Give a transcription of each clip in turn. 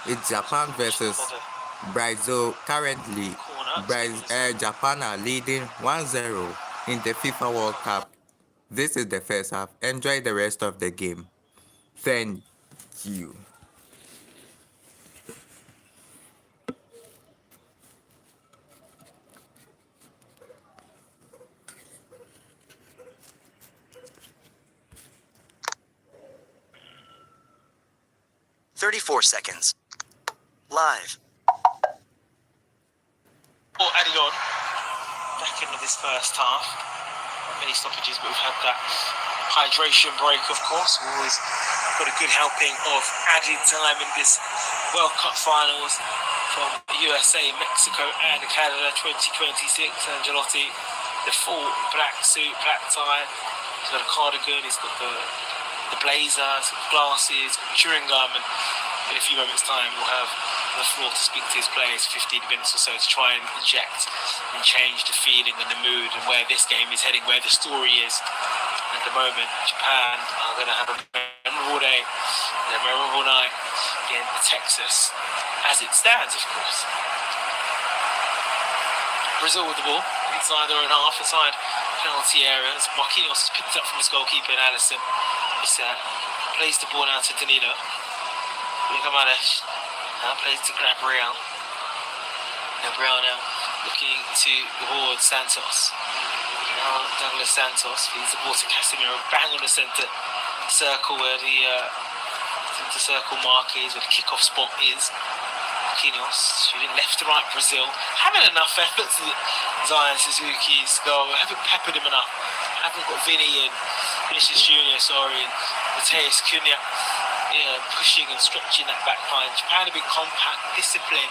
It's Japan versus Brazil. Currently, Japan are leading 1-0 in the FIFA World Cup. This is the first half. Enjoy the rest of the game. Thank you. Seconds. Live. Added on back into this first half. Many stoppages, but we've had that hydration break, of course. We've always got a good helping of added time in this World Cup finals from USA, Mexico and Canada 2026. Ancelotti, the full black suit, black tie. He's got a cardigan, he's got the blazer, glasses, chewing gum, and in a few moments' time we'll have the floor to speak to his players 15 minutes or so to try and inject and change the feeling and the mood and where this game is heading, where the story is. At the moment, Japan are going to have a memorable day and a memorable night in Texas, as it stands, of course. Brazil with the ball inside their own half, inside penalty areas. Marquinhos has picked up from his goalkeeper, and Alisson plays the ball now to Danilo. Lucas plays to Gabriel. Gabriel now looking towards Santos. Now Douglas Santos feeds the ball to Casemiro, bang on the centre circle where the centre circle mark is, where the kick-off spot is. Marquinhos shooting left to right. Brazil haven't enough effort to Zion Suzuki's goal. Haven't peppered him enough. Haven't got Vinny and Vinicius Junior, and Mateus Cunha pushing and stretching that back line. Japan have been compact, disciplined.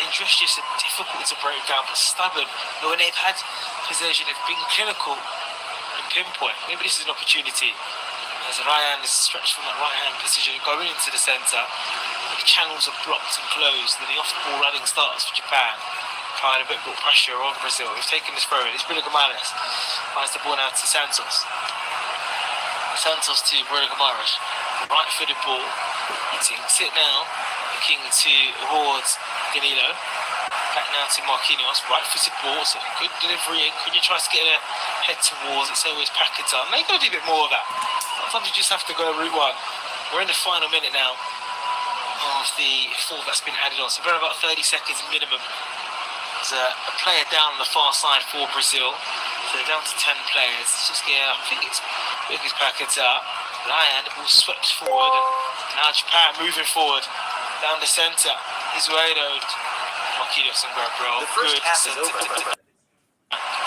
Just difficult to break down, but stubborn. But when they've had possession, they've been clinical and pinpoint. Maybe this is an opportunity. As Ryan is stretched from that right-hand position, going into the centre, the channels are blocked and closed, and the off-ball running starts for Japan. Applying a bit more pressure on Brazil. They've taken this throw in. It's Bruno Gomes. Finds the ball now to Santos. Santos to Bruno Gomes. Right-footed ball. Sit now. Looking towards Danilo. Back now to Marquinhos. Right-footed ball. So good delivery. Cunha tries to get a head towards. It's always Paquetá. And they've got to do a bit more of that. Sometimes you just have to go route one. We're in the final minute now of the fourth that's been added on. So we're about 30 seconds minimum. There's a player down on the far side for Brazil. So they're down to 10 players. Let's just get, I think it's Lucas Paquetá. Ryan, the ball swept forward. And now Japan moving forward down the centre. Isuedo, Marquinhos and Gabriel. The first half is over.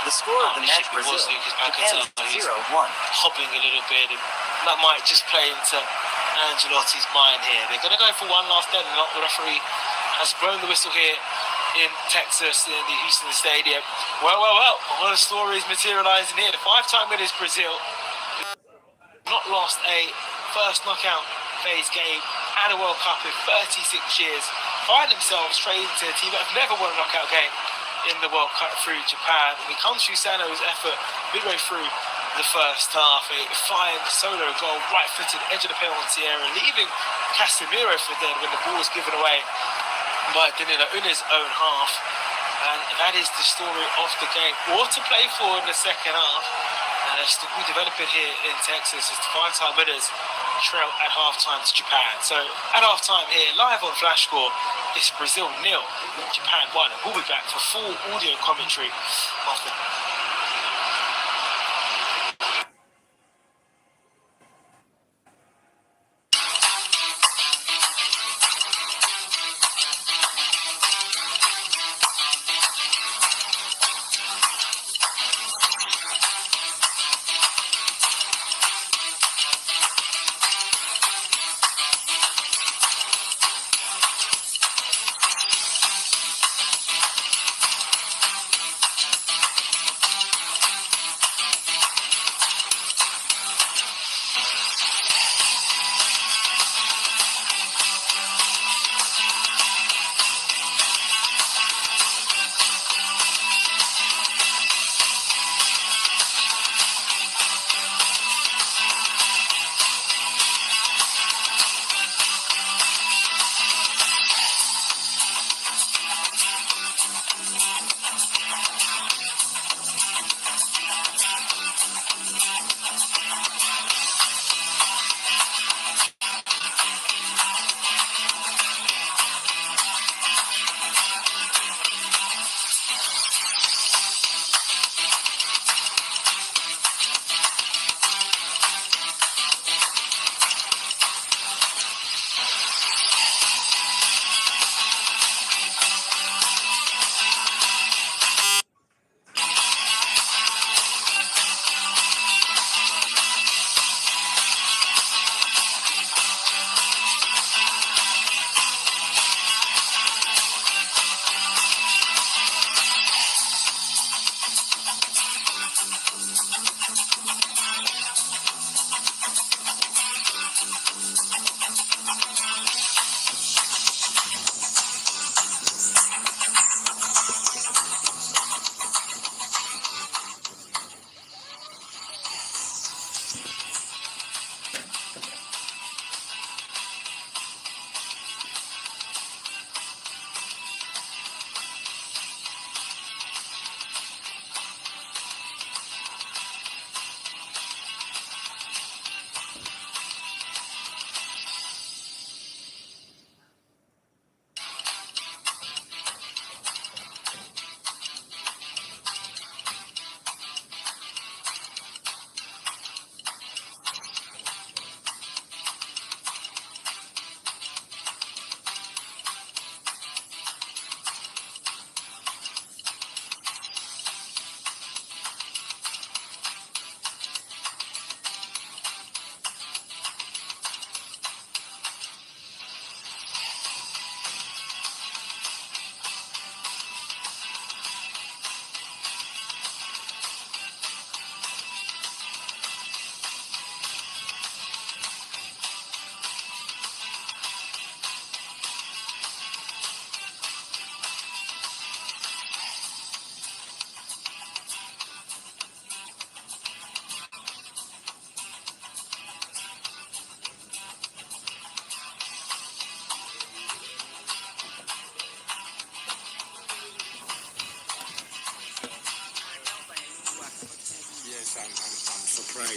The score of the match, Brazil, Japan 0-1. Hobbling a little bit, and that might just play into Ancelotti's mind here. They're going to go for one last deadlock. The referee has blown the whistle here in Texas, in the Houston Stadium. Well, what a story is materialising here. The 5-time winners, Brazil, not lost a first knockout phase game at a World Cup in 36 years. Find themselves straight into a team that have never won a knockout game in the World Cup through Japan. And it comes through Sano's effort midway through the first half. A fine solo goal, right-footed, edge of the penalty area, leaving Casemiro for dead when the ball was given away by Danilo in his own half. And that is the story of the game. More to play for in the second half. And it's still developing here in Texas as the 5-time winners trail at half-time to Japan. So at half-time here, live on Flash Score, it's Brazil 0, Japan 1. And we'll be back for full audio commentary after.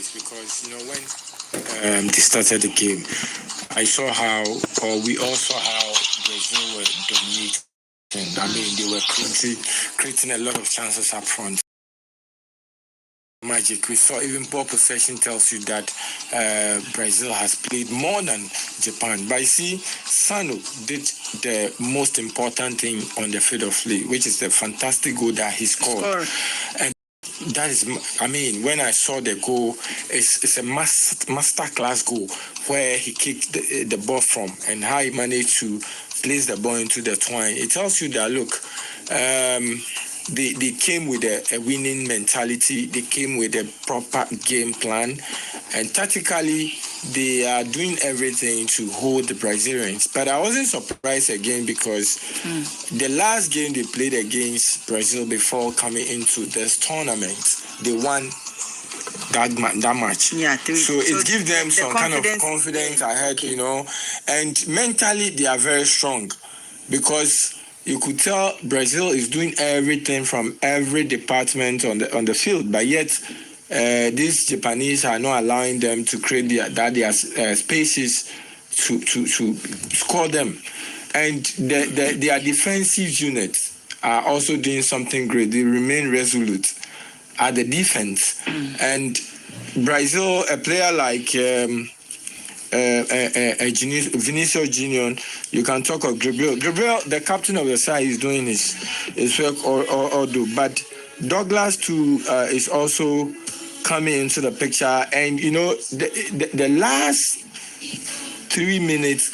surprised because, when they started the game, I saw how, or we all saw how Brazil were dominating. I mean, they were creating a lot of chances up front. Magic. We saw even ball possession tells you that Brazil has played more than Japan. But I see Sano did the most important thing on the field of play, which is the fantastic goal that he scored. And that is, I mean, when I saw the goal, it's a master class goal where he kicked the ball from and how he managed to place the ball into the twine. It tells you that, look, they came with a winning mentality. They came with a proper game plan. And tactically, they are doing everything to hold the Brazilians. But I wasn't surprised again because the last game they played against Brazil before coming into this tournament, they won that match. Yeah, so it gives them some kind of confidence ahead, and mentally they are very strong because you could tell Brazil is doing everything from every department on the field, but yet these Japanese are not allowing them to create their spaces to score them, and their defensive units are also doing something great. They remain resolute at the defense, and Brazil, a player like Vinicius Junior, you can talk of Gabriel. Gabriel, the captain of the side, is doing his work or do. But Douglas too is also coming into the picture, and the last 3 minutes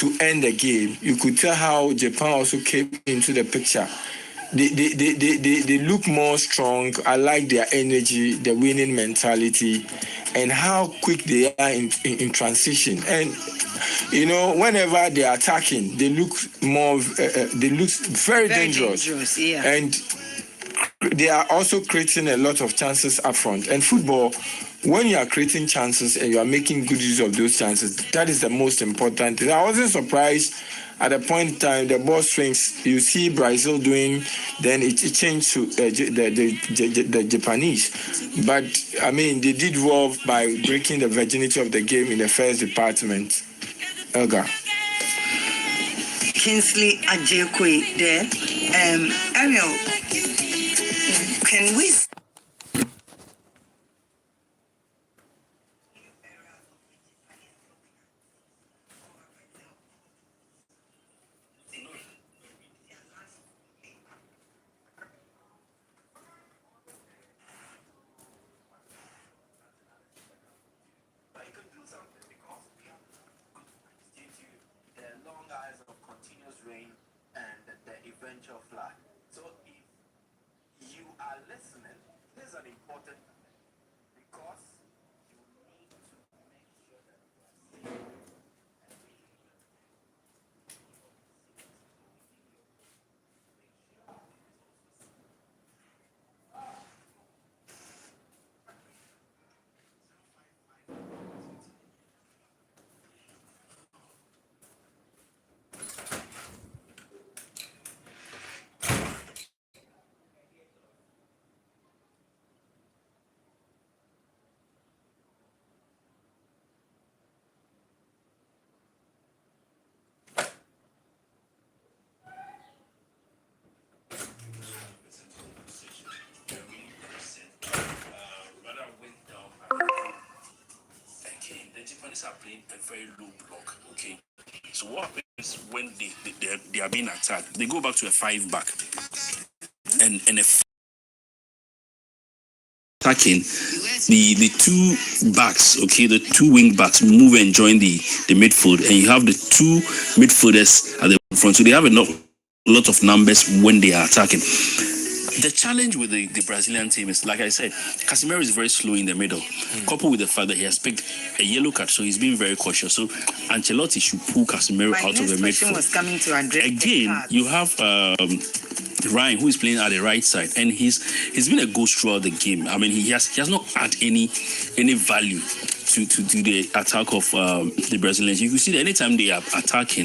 to end the game, you could tell how Japan also came into the picture. They look more strong. I like their energy, the winning mentality, and how quick they are in transition. And whenever they are attacking, they look more. They look very dangerous. Yeah. And they are also creating a lot of chances up front. And football, when you are creating chances and you are making good use of those chances, that is the most important thing. I wasn't surprised. At a point in time, the ball swings, you see Brazil doing, then it changed to the Japanese. But, I mean, they did well by breaking the virginity of the game in the first department. Elga. Kinsley Ajekwe there. Ariel, can we... So if you are listening, this is an important because you need to make sure that you are safe. Are playing a very low block. Okay, so what happens when they are being attacked? They go back to a 5-back, and attacking the two backs. Okay, the two wing backs move and join the midfield, and you have the two midfielders at the front. So they have a lot of numbers when they are attacking. The challenge with the Brazilian team is, like I said, Casemiro is very slow in the middle, coupled with the fact that he has picked a yellow card, so he's being very cautious. So Ancelotti should pull Casemiro out of the midfield. Was coming to address again, you have Ryan, who is playing at the right side, and he's been a ghost throughout the game. I mean, he has not had any value to the attack of the Brazilians. You can see that anytime they are attacking,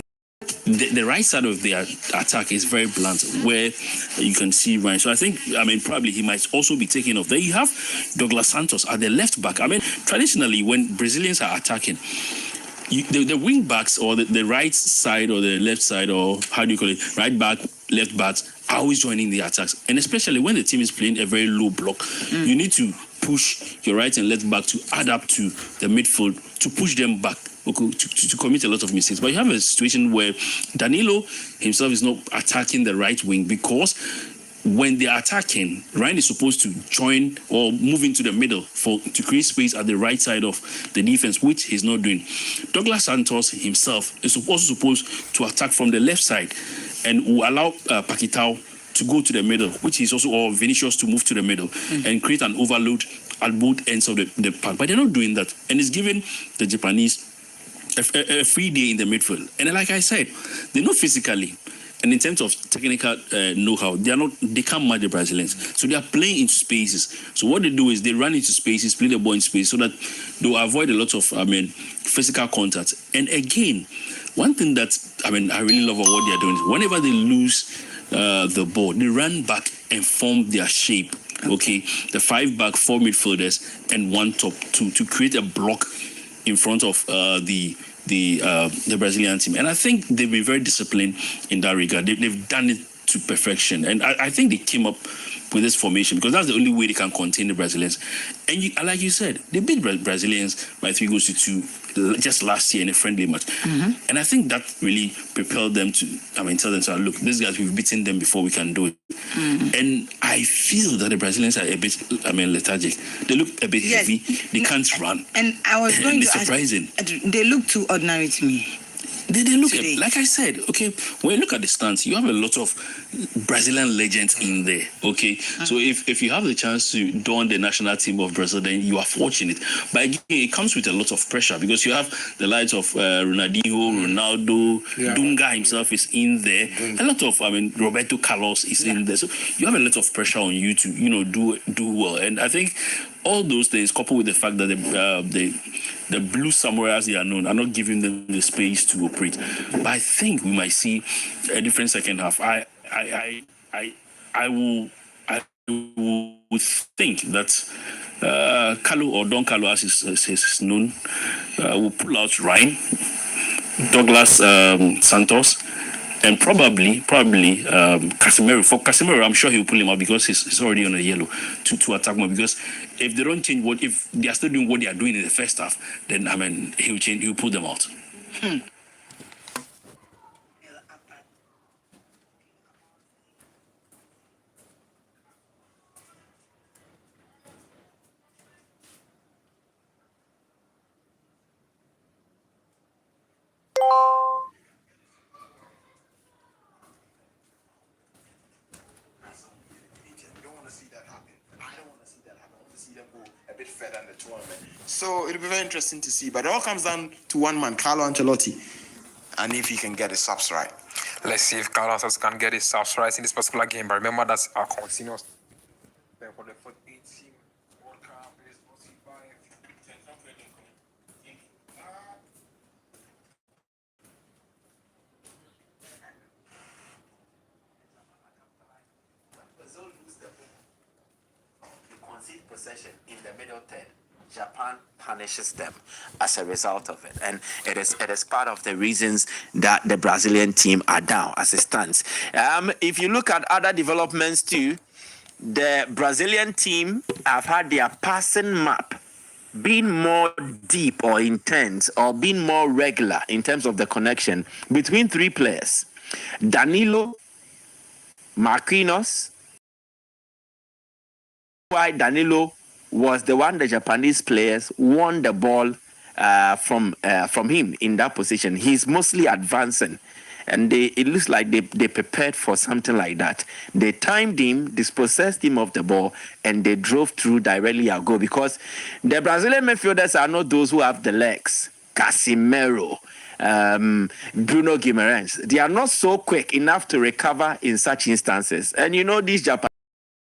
the right side of their attack is very blunt, where you can see Ryan. So I think, probably he might also be taken off. Then you have Douglas Santos at the left back. Traditionally, when Brazilians are attacking, the wing backs or the right side or the left side, or how do you call it, right back, left backs, are always joining the attacks. And especially when the team is playing a very low block, you need to push your right and left back to add up to the midfield, to push them back, to commit a lot of mistakes. But you have a situation where Danilo himself is not attacking the right wing, because when they are attacking, Ryan is supposed to join or move into the middle to create space at the right side of the defense, which he's not doing. Douglas Santos himself is also supposed to attack from the left side and will allow Paquetá to go to the middle, which is also, or Vinicius to move to the middle and create an overload at both ends of the park. But they're not doing that. And it's giving the Japanese a free day in the midfield. And like I said, they know physically, and in terms of technical know-how, they can't match the Brazilians. So they are playing into spaces. So what they do is they run into spaces, play the ball in space, so that they will avoid a lot of physical contact. And again, one thing that I really love about what they are doing is whenever they lose the ball, they run back and form their shape. Okay, the 5 back, 4 midfielders, and 1 top 2 to create a block in front of the Brazilian team. And I think they've been very disciplined in that regard. They've done it to perfection. And I think they came up with this formation because that's the only way they can contain the Brazilians. And like you said, they beat Brazilians by 3-2 just last year in a friendly match. And I think that really propelled them to, tell them to look, these guys, we've beaten them before, we can do it. And I feel that the Brazilians are a bit, lethargic. They look a bit heavy. They can't run. And I was going to surprising. They look too ordinary to me. They look, like I said, okay, when you look at the stance, you have a lot of Brazilian legends in there, okay? So if you have the chance to don the national team of Brazil, then you are fortunate. But again, it comes with a lot of pressure because you have the likes of Ronaldinho, Ronaldo, Dunga himself is in there. A lot of, Roberto Carlos is in there. So you have a lot of pressure on you to, do well. And I think all those things, coupled with the fact that the blue samurai, as they are known, are not giving them the space to operate. But I think we might see a different second half. I will think that Carlo, or Don Carlo as is known, will pull out Ryan, Douglas Santos, and probably Casemiro. For Casemiro, I'm sure he'll pull him out because he's already on a yellow to attack more. Because if they don't change if they are still doing what they are doing in the first half, then he'll pull them out. Further in the tournament. So it'll be very interesting to see. But it all comes down to one man, Carlo Ancelotti, and if he can get his subs right. Let's see if Carlos can get his subs right in this particular game. But remember, that's our continuous. For the 8 team World Cup is Brazil lose the ball. They concede possession in the middle third. Japan punishes them as a result of it. And it is part of the reasons that the Brazilian team are down as it stands. If you look at other developments too, the Brazilian team have had their passing map being more deep or intense or being more regular in terms of the connection between 3 players. Danilo, Marquinhos. Why Danilo was the one the Japanese players won the ball from him in that position. He's mostly advancing. And it looks like they prepared for something like that. They timed him, dispossessed him of the ball, and they drove through directly at goal because the Brazilian midfielders are not those who have the legs. Casemiro, Bruno Guimaraes, they are not so quick enough to recover in such instances. And these Japanese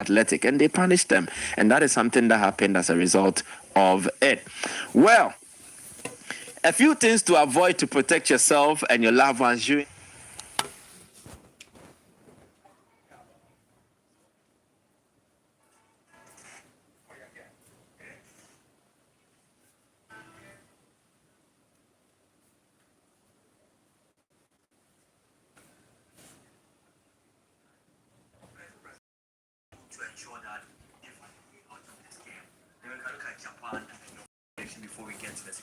athletic, and they punished them. And that is something that happened as a result of it. Well, a few things to avoid to protect yourself and your loved ones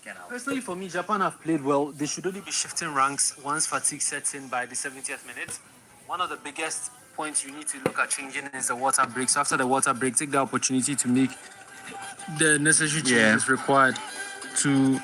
second half? Personally, for me, Japan have played well. They should only be shifting ranks once fatigue sets in by the 70th minute. One of the biggest points you need to look at changing is the water break. So after the water break, take the opportunity to make the necessary changes required to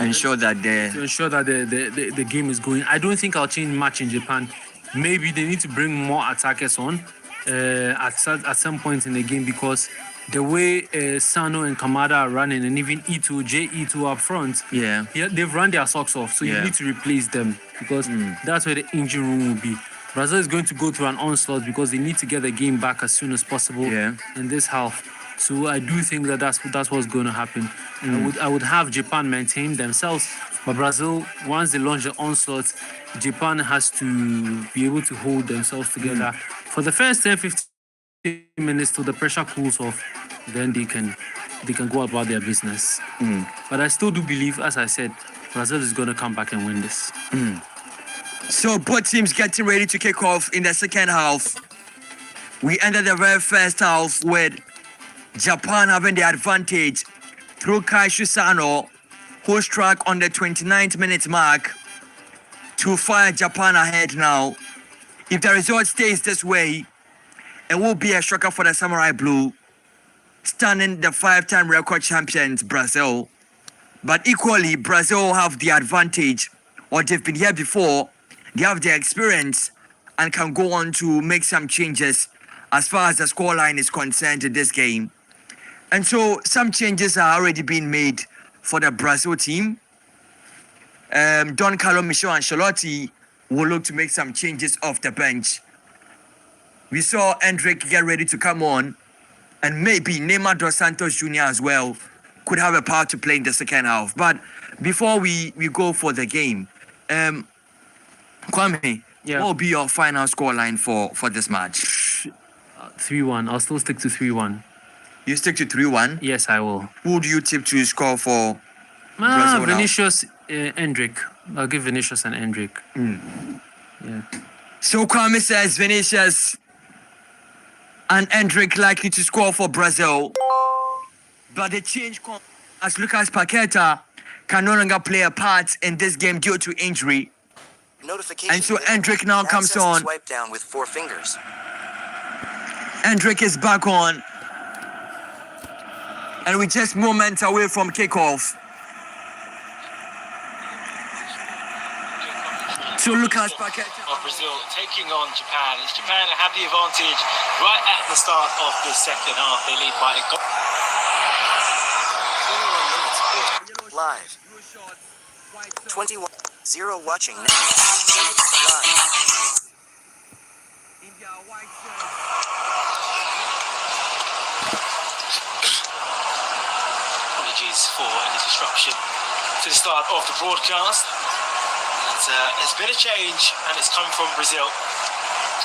Ensure that the game is going. I don't think I'll change much in Japan. Maybe they need to bring more attackers on at some point in the game, because the way Sano and Kamada are running, and even Ito up front, they've run their socks off. So you need to replace them, because that's where the engine room will be. Brazil is going to go through an onslaught because they need to get the game back as soon as possible in this half. So I do think that's what's going to happen. I would have Japan maintain themselves, but Brazil, once they launch the onslaught, Japan has to be able to hold themselves together for the first 10-15 minutes till the pressure cools off. Then they can go about their business. But I still do believe, as I said, Brazil is going to come back and win this. So both teams getting ready to kick off in the second half. We ended the very first half with Japan having the advantage through Kaishu Sano, who struck on the 29th minute mark to fire Japan ahead now. If the result stays this way, it will be a shocker for the Samurai Blue, standing the 5-time record champions, Brazil. But equally, Brazil have the advantage, or they've been here before, they have the experience and can go on to make some changes as far as the scoreline is concerned in this game. And so some changes are already being made for the Brazil team. Don Carlo Michel Ancelotti will look to make some changes off the bench. We saw Hendrick get ready to come on, and maybe Neymar dos Santos Jr. as well could have a part to play in the second half. But before we go for the game, Kwame, what will be your final scoreline for this match? 3-1. I'll still stick to 3-1. You stick to 3-1? Yes, I will. Who do you tip to score for Brazil Vinicius, Hendrick. I'll give Vinicius and Hendrick. Yeah. So Kwame says Vinicius and Hendrick likely to score for Brazil. But the change comes as Lucas Paqueta can no longer play a part in this game due to injury. And so Hendrick now comes on. Swipe down with 4 fingers. Hendrick is back on. And we're just moments away from kickoff. So Lucas Paqueta of Brazil taking on Japan. It's Japan that have the advantage right at the start of the second half. They lead by a goal. 21 minutes live. 21-0 watching now. Live. Apologies for any disruption to the start of the broadcast. There's been a change, and it's come from Brazil.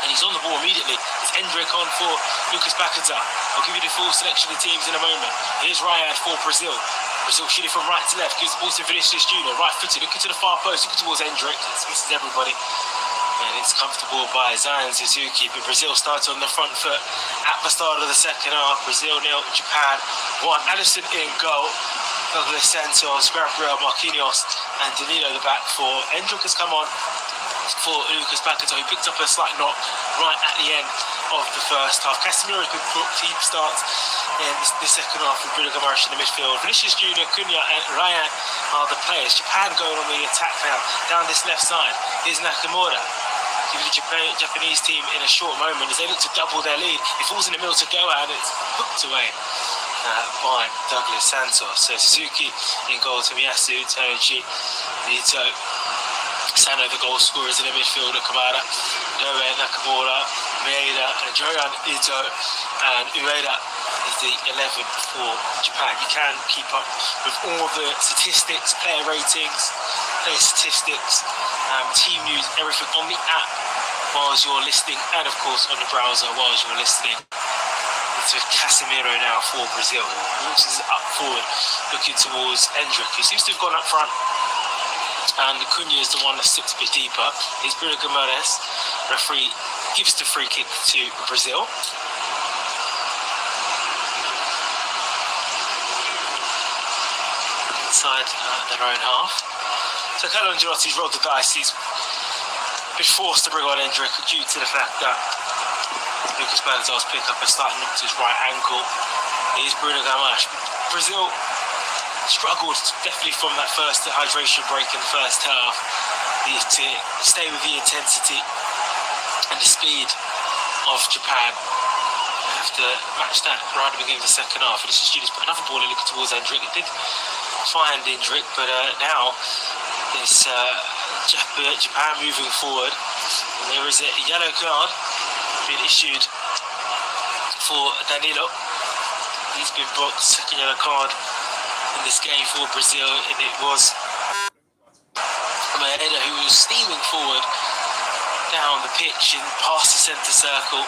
And he's on the ball immediately. It's Hendrick on for Lucas Paqueta. I'll give you the full selection of teams in a moment. Here's Ryan for Brazil. Brazil shooting from right to left. Gives the ball to Vinicius Jr. Right footed. Looking to the far post. Looking towards Hendrick. Misses everybody. And it's comfortable by Zion Suzuki. But Brazil starts on the front foot at the start of the second half. Brazil 0, Japan 1. Alisson in goal. Douglas Santos, Gabriel Marquinhos, and Danilo the back four. Hendrick has come on for Lucas Paqueta, who picked up a slight knock right at the end of the first half. Casemiro could keep starts in the second half with Bruno Guimaraes in the midfield. Vinicius Jr., Cunha, and Ryan are the players. Japan going on the attack now down this left side. Here's Nakamura. Give the Japanese team in a short moment as they look to double their lead. It falls in the middle to go and it's hooked away by Douglas Santos. So Suzuki in goal, Tomiyasu, Toji, Ito, Sano the goal scorers in the midfield, Kamada, Noe, Nakamura, Maeda, and Joran Ito, and Ueda is the 11 for Japan. You can keep up with all the statistics, player ratings, player statistics, team news, everything on the app whilst you're listening, and of course on the browser whilst you're listening. It's with Casemiro now for Brazil. Launches up forward, looking towards Hendrick, who seems to have gone up front. And Cunha is the one that sits a bit deeper. Here's Bruno Guimaraes. Referee gives the free kick to Brazil. inside their own half. So Carlo Ancelotti's rolled the dice. He's been forced to bring on Endrick due to the fact that Lucas Paquetá's pick-up has started knocked to his right ankle. Here's Bruno Guimaraes. Brazil struggled definitely from that first hydration break in the first half to stay with the intensity and the speed of Japan. They have to match that right at the beginning of the second half. And this is Julius put another ball in looking towards Endrick. It did find Endrick, but now it's Japan moving forward. And there is a yellow card being issued for Danilo. He's been booked, second yellow card in this game for Brazil, and it was Maeda who was steaming forward down the pitch and past the centre circle.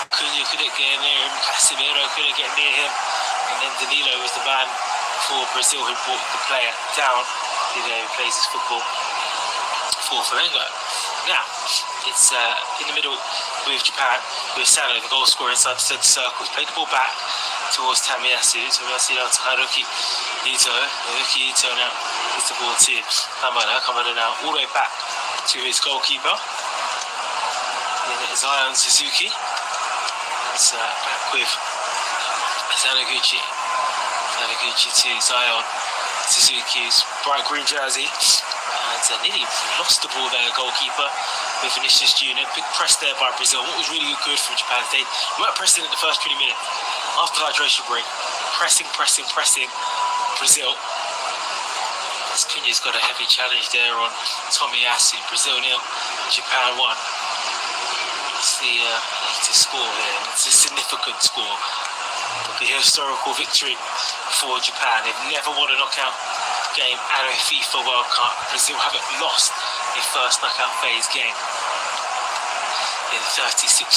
Cunha couldn't get near him, Casemiro couldn't get near him, and then Danilo was the man for Brazil who brought the player down. Danilo plays his football for Flamengo. Now, it's in the middle with Japan, with Sano, the goal scorer inside the centre circle. He's played the ball back towards Tamiyasu. Tamiyasu down to Haruki Ito. Haruki Ito now puts the ball to Kamada. Kamada now all the way back to his goalkeeper. Then Zion Suzuki. That's back with Sanaguchi. Sanaguchi to Zion Suzuki's bright green jersey. And nearly lost the ball there, goalkeeper, with Vinicius Junior. Big press there by Brazil. What was really good from Japan, they weren't pressing in the first 20 minutes. After the hydration break, pressing. Brazil. Cunha's got a heavy challenge there on Tomiyasu. Brazil 0, Japan 1. It's the latest score there. It's a significant score. The historical victory for Japan. They've never won a knockout game at a FIFA World Cup. Brazil haven't lost a first knockout phase game in 36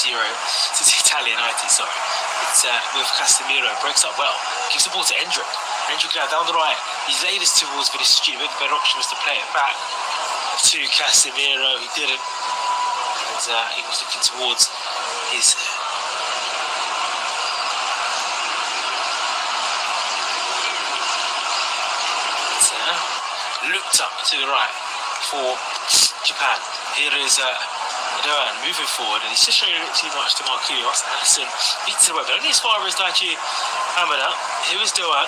years. It's Italian 90, sorry. It's with Casemiro, breaks up well, gives the ball to Endrick. Endrick now down the right. He's laid this towards Vinicius Junior. The better option was to play it back to Casemiro. He didn't. And he was looking towards his looked up to the right for Japan. Here is Doan moving forward, and he's just showing a bit too much to Marquinhos. Alisson beats it away, but only as far as Daichi Hamada. Here is Doan.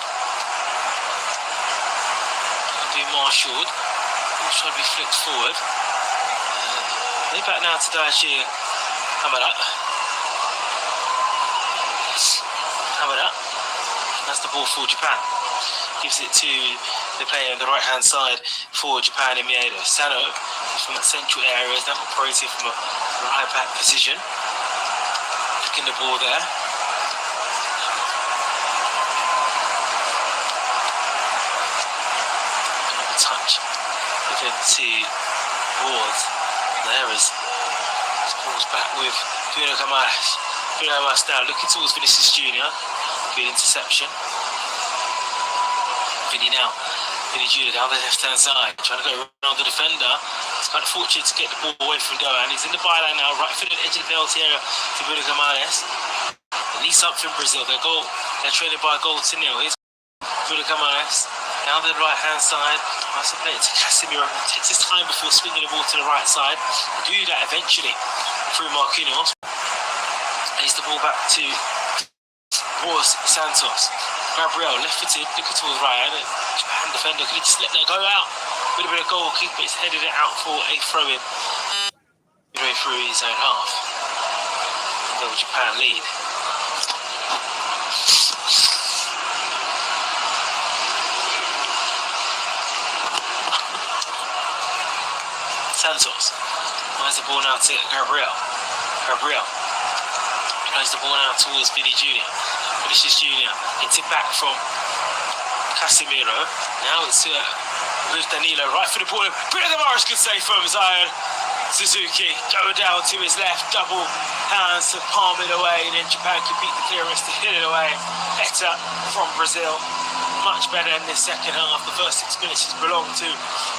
Being marshalled. He's trying to be flicked forward. Way back now to Daichi Hamada. Hamada. That's the ball for Japan. Gives it to the player on the right-hand side for Japan in Maeda. Sano from that central area is now operating from a right-back position. Picking the ball there. Another touch. Given to Ward. There is balls back with Bruno Guimaraes. Bruno Guimaraes now looking towards Vinicius Junior. Good interception. Vinny Junior down the left-hand side, trying to go around the defender. It's kind of fortunate to get the ball away from Doan. He's in the byline now, right foot at the edge of the penalty area to Bruno Guimaraes. They need something, Brazil. They're trailing by a goal to 0. Here's Bruno Guimaraes down the right-hand side. Nice to play it to Casemiro. It takes his time before swinging the ball to the right side. Do that eventually through Marquinhos. Here's the ball back to Boris Santos. Gabriel left-footed, looking towards Ryan. Japan defender could have just let that go out. Would have been a goal kick, but he's headed it out for a throw-in. Midway through his own half. And then Japan lead. Santos. Plays the ball now to Gabriel. Gabriel plays the ball now towards Vinny Junior. Vinicius Junior hits it back from Casemiro. Now it's with Danilo right for the ball. Bruno Guimaraes good save from Zion Suzuki. Go down to his left, double hands to palm it away. And then Japan can beat the clearance to hit it away. Better from Brazil. Much better in this second half. The first 6 minutes has belonged to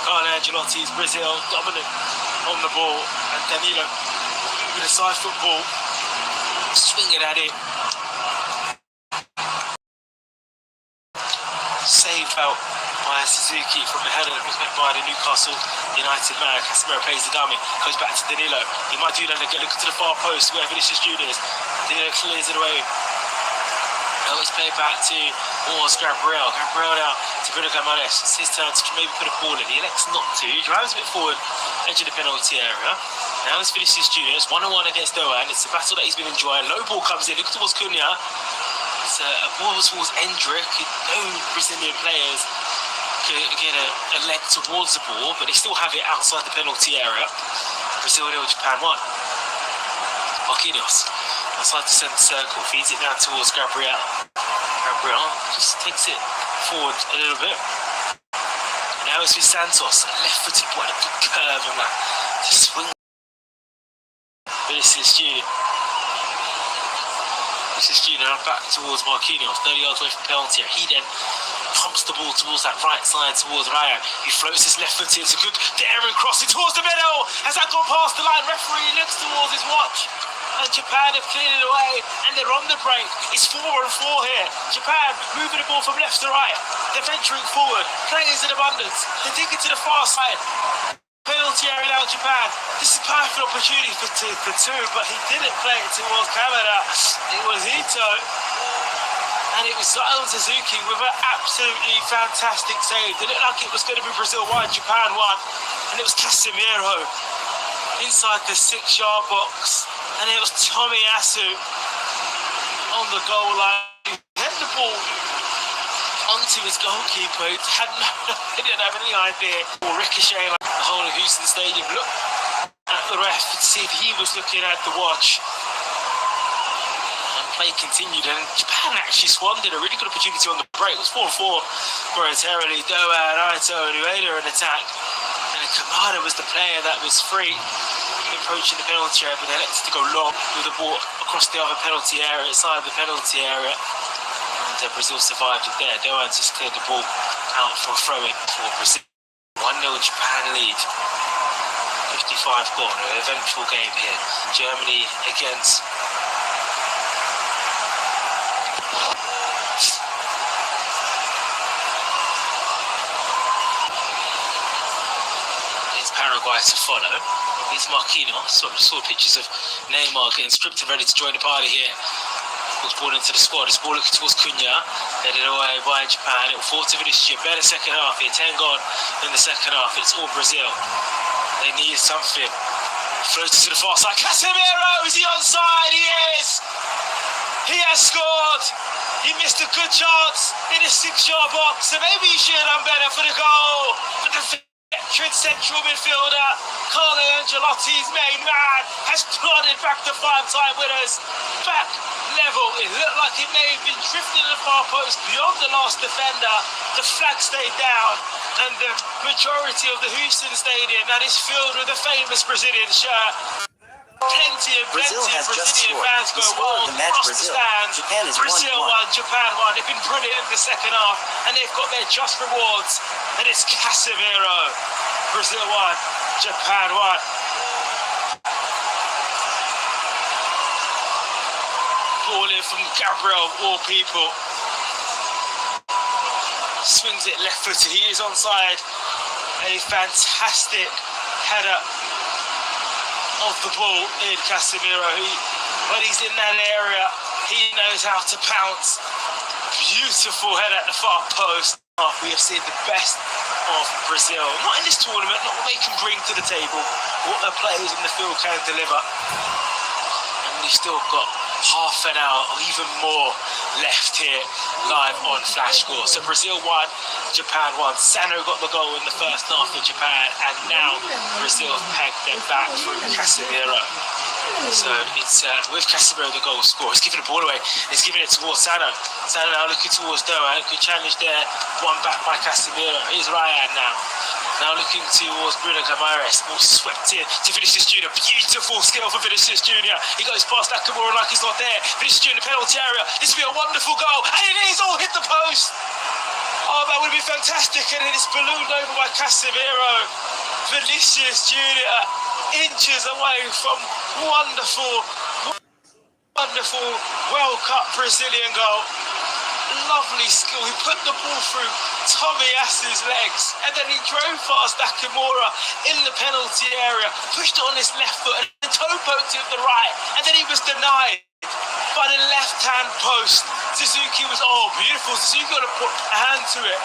Carlo Ancelotti's Brazil. Dominant on the ball. And Danilo with a side football. Swinging at it. Saved felt by Suzuki from the header that was met by the Newcastle United man. Casemiro plays the dummy, goes back to Danilo. He might do that again, looking to the far post where Vinicius Junior is. Danilo clears it away. Now it's played back towards Gabriel. Gabriel now to Bruno Guimaraes. It's his turn to maybe put a ball in. He elects not to. He drives a bit forward, edge of the penalty area. Now it's Vinicius Junior. It's 1-1 against Doan. It's a battle that he's been enjoying. Low ball comes in. Look towards Cunha. It's a ball towards Endrick. No Brazilian players get a leg towards the ball, but they still have it outside the penalty area. Brazil 0, Japan 1. Marquinhos outside the centre circle, feeds it now towards Gabriel. Gabriel just takes it forward a little bit. Now it's with Santos, left-footed ball, a good curve and that to swing. Vinicius Junior. Vinicius Junior back towards Marquinhos, 30 yards away from penalty. He then pumps the ball towards that right side towards Raya. He floats his left foot in. It's a good daring crossing towards the middle. Has that gone past the line? Referee looks towards his watch. And Japan have cleared it away, and they're on the break. It's 4-4 here. Japan moving the ball from left to right. They're venturing forward. Players in abundance. They dig it to the far side. Penalty area now, Japan. This is a perfect opportunity for two, but he didn't play it towards Kamada. It was Ito. And it was Zion Suzuki with an absolutely fantastic save. It looked like it was going to be Brazil 1, Japan 1. And it was Casemiro inside the 6-yard box. And it was Tomiyasu on the goal line. He had the ball onto his goalkeeper. He didn't have any idea. Or ricochet like the whole of Houston Stadium. Look at the ref to see if he was looking at the watch. And play continued, and Japan actually squandered a really good opportunity on the break. It was 4-4 momentarily. Doan, Ito, and Ueda in attack. And Kamada was the player that was free, approaching the penalty area, but they elected to go long with the ball across the other penalty area, inside the penalty area. And Brazil survived it there. Doan just cleared the ball out for a throw-in for Brazil. 1-0 Japan lead. 55 gone. An eventful game here. Germany against Paraguay to follow. He's Marquinhos. So we saw pictures of Neymar getting stripped and ready to join the party here. Was brought into the squad. It's ball looking towards Cunha. Headed away by Japan. It will fall to Vinicius. Better second half here. 10 gone in the second half. It's all Brazil. They need something. Floated to the far side. Casemiro! Is he onside? He is! He has scored! He missed a good chance in the 6-yard box. So maybe he should have done better for the goal. But the veteran central midfielder, Carlo Ancelotti's main man, has plodded back to 5-time winners. Back level, it looked like it may have been drifting to the far post beyond the last defender. The flag stayed down, and the majority of the Houston Stadium that is filled with the famous Brazilian shirt. Plenty of Brazilian fans go wild across the stands. Brazil 1, Japan 1. They've been brilliant in the second half, and they've got their just rewards. And it's Casemiro. Brazil 1, Japan 1. Ball in from Gabriel, of all people. Swings it left-footed. He is onside. A fantastic header of the ball in Casemiro. When he's in that area, he knows how to pounce. Beautiful head at the far post. We have seen the best of Brazil. Not in this tournament, not what they can bring to the table, what the players in the field can deliver. And we've still got half an hour or even more left here live on Flash Score. So Brazil 1, Japan 1. Sano got the goal in the first half for Japan, and now Brazil pegged them back through Casemiro. So it's with Casemiro the goal scorer. He's giving the ball away. He's giving it towards Sano. Sano now looking towards Doan. Good challenge there. One back by Casemiro. Here's Ryan now. Now looking towards Bruno Guimaraes. Ball swept in to Vinicius Junior. Beautiful skill for Vinicius Junior. He goes past Nakamura like he's not there. Vinicius Junior, penalty area. This will be a wonderful goal. And it is all hit the post. Oh, that would be fantastic. And it is ballooned over by Casemiro. Vinicius Junior, inches away from wonderful World Cup Brazilian goal. Lovely skill. He put the ball through Tomiyasu's legs, and then he drove past Nakamura in the penalty area, pushed it on his left foot, and the toe poked to the right, and then he was denied by the left-hand post. Suzuki was, beautiful. Suzuki got to put a hand to it.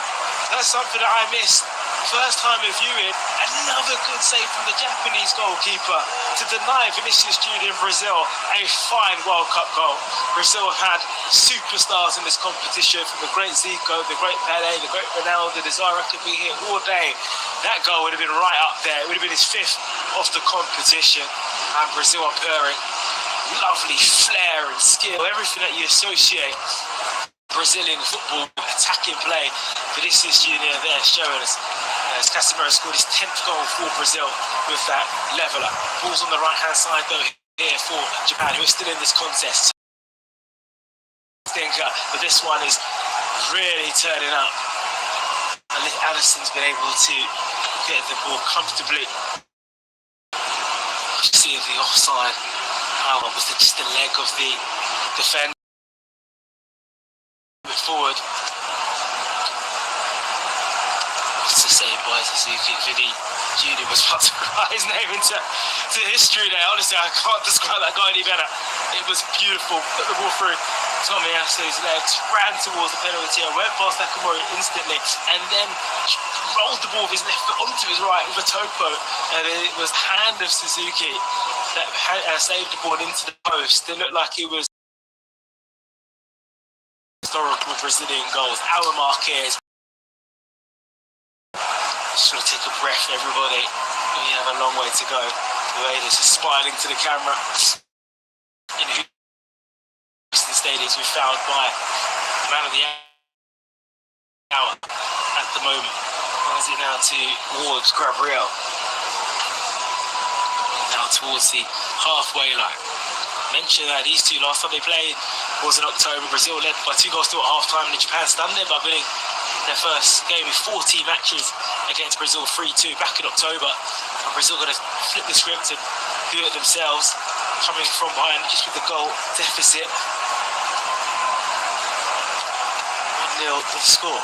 That's something that I missed. First time of viewing, another good save from the Japanese goalkeeper to deny Vinicius Junior in Brazil a fine World Cup goal. Brazil have had superstars in this competition, from the great Zico, the great Pelé, the great Ronaldo. Desire could be here all day. That goal would have been right up there. It would have been his 5th of the competition, and Brazil are pairing lovely flair and skill, everything that you associate Brazilian football attacking play. Vinicius Junior there showing us as Casemiro scored his 10th goal for Brazil with that leveller. Ball's on the right hand side though here for Japan, who are still in this contest. But this one is really turning up, and Alisson's been able to get the ball comfortably. See the offside. Was just the leg of the defender forward. What's to say by Suzuki? Vinny Junior was about to write his name into history there. Honestly, I can't describe that guy any better. It was beautiful. Put the ball through Tomiyasu's legs, ran towards the penalty, and went past Nakamura instantly, and then rolled the ball with his left foot onto his right with a topo, and it was hand of Suzuki that saved the ball into the post. It looked like it was historical Brazilian goals. Our Marquez. Just want to take a breath, everybody. We have a long way to go. The way this is smiling to the camera. In Houston Stadiums, we're found by the man of the hour at the moment. Runs it now towards Gabriel. Now towards the halfway line. Mention that these two last time they played was in October. Brazil led by 2 goals to at half-time, and Japan stunned them by winning their first game with 14 matches against Brazil 3-2 back in October. And Brazil going to flip the script and do it themselves, coming from behind just with the goal deficit. 1-0 the score.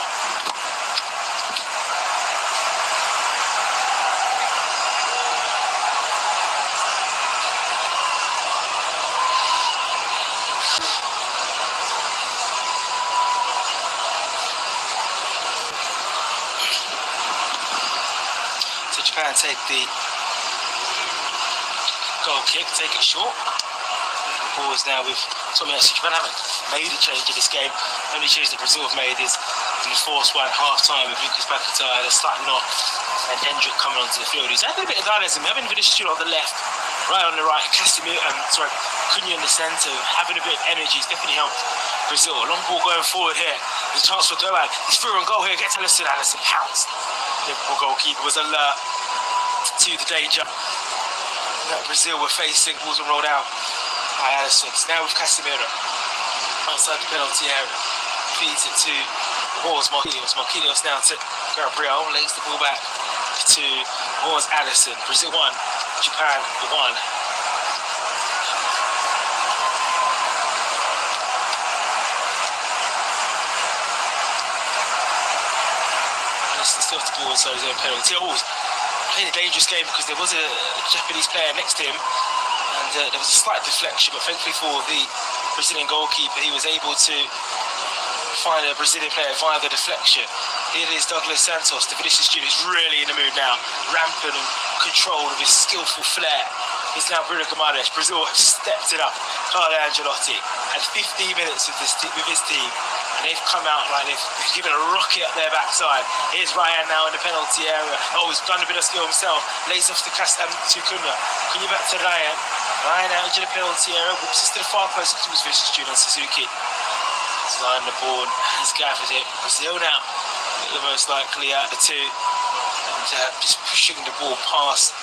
Japan take the goal kick, take it short. The ball is now with Tomiyasu. Japan haven't made a change in this game. The only change that Brazil have made is in the forced one at half-time with Lucas Paquetá and a slight knot, and Hendrick coming onto the field. He's had a bit of dynamism, having Vinicius Junior on the left, right on the right, Cunha in the centre, having a bit of energy has definitely helped Brazil. A long ball going forward here. There's a chance for Doan. He's through and goal here. Gets Alisson. Alisson pounced. The Liverpool goalkeeper was alert to the danger that Brazil were facing. Balls were rolled out by Alisson. It's now with Casemiro outside the penalty area. Feeds it to Marquinhos. Marquinhos now to Gabriel. Lays the ball back to Alisson. Brazil 1, Japan 1. Still to ball inside his own penalty. Played a dangerous game because there was a Japanese player next to him, and there was a slight deflection, but thankfully for the Brazilian goalkeeper, he was able to find a Brazilian player via the deflection. Here is Douglas Santos. The Vinicius Junior is really in the mood now, rampant and controlled with his skillful flair. It's now Bruno Guimaraes. Brazil have stepped it up. Carlo Ancelotti had 15 minutes with his team, and they've come out like they've given a rocket up their backside. Here's Ryan now in the penalty area. He's done a bit of skill himself. Lays off to Cunha. Cunha back to Ryan. Ryan out into the penalty area. Whips us to the far post. It was Vinicius Junior and Suzuki. Line the ball and he's gathered it. Brazil now the most likely out of the two, and just pushing the ball past.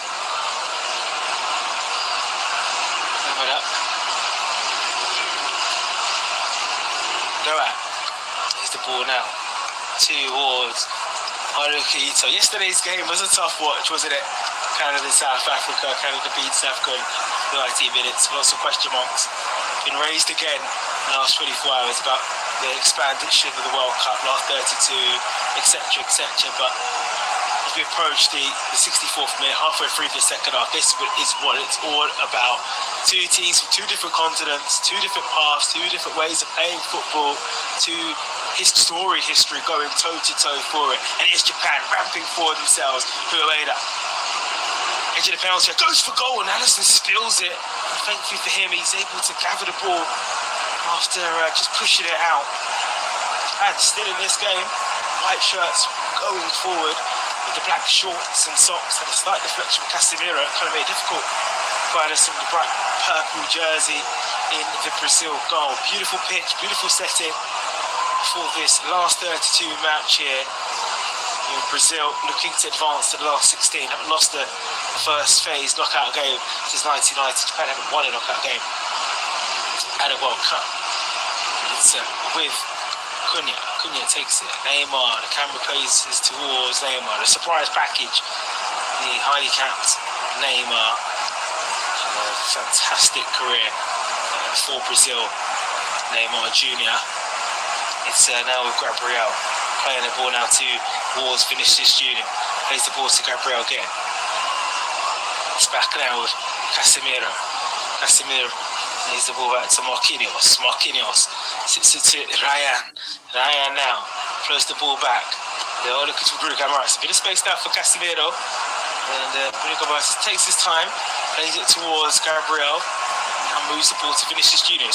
Here's the ball now towards Haruki Ito. Yesterday's game was a tough watch, wasn't it? Canada, South Africa. Canada beat South Africa in 90 minutes. Lots of question marks been raised again the last 24 hours about the expansion of the World Cup, last 32, etc., etc. But as we approach the 64th minute, halfway through the second half, this is what it's all about. Two teams from two different continents, two different paths, two different ways of playing football, two storied history going toe-to-toe for it. And it's Japan ramping for themselves. Ueda, edge of the penalty, goes for goal, and Alisson spills it. And thankfully for him, he's able to gather the ball after just pushing it out. And still in this game, white shirts going forward with the black shorts and socks, and a slight deflection from Casemiro kind of made it difficult for Alisson with the bright purple jersey in the Brazil goal. Beautiful pitch, beautiful setting for this last 32 match here in Brazil, looking to advance to the last 16. Haven't lost the first phase knockout game since 1990. Japan haven't won a knockout game at a World Cup. It's with Cunha. Cunha takes it. Neymar, the camera places towards Neymar. The surprise package. The highly capped Neymar. Fantastic career for Brazil. Neymar Jr. It's now with Gabriel. Playing the ball now towards Vinicius Jr. Plays the ball to Gabriel again. It's back now with Casemiro. Casemiro plays the ball back to Marquinhos. Marquinhos sits it to Ryan. Ryan now throws the ball back. They're all looking to Bruno Guimaraes. A bit of space now for Casemiro. And Bruno Guimaraes takes his time, plays it towards Gabriel. Now moves the ball to Vinicius Jr.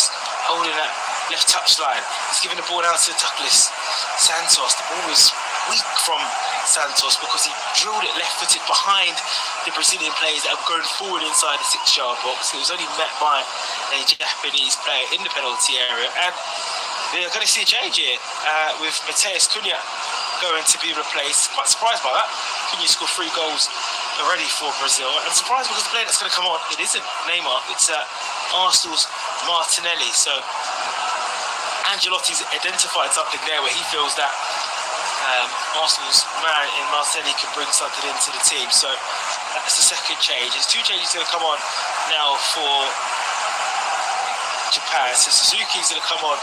Holding that left touchline. He's giving the ball out to Douglas Santos. The ball was weak from Santos because he drilled it left-footed behind the Brazilian players that were going forward inside the 6-yard box. It was only met by a Japanese player in the penalty area, and we're going to see a change here with Matheus Cunha going to be replaced. Quite surprised by that. Cunha scored 3 goals already for Brazil, and surprised because the player that's going to come on, it isn't Neymar, it's Arsenal's Martinelli. So Ancelotti's identified something there where he feels that Arsenal's man in Martinelli can bring something into the team. So that's the second change. There's 2 changes going to come on now for Japan. So Suzuki's going to come on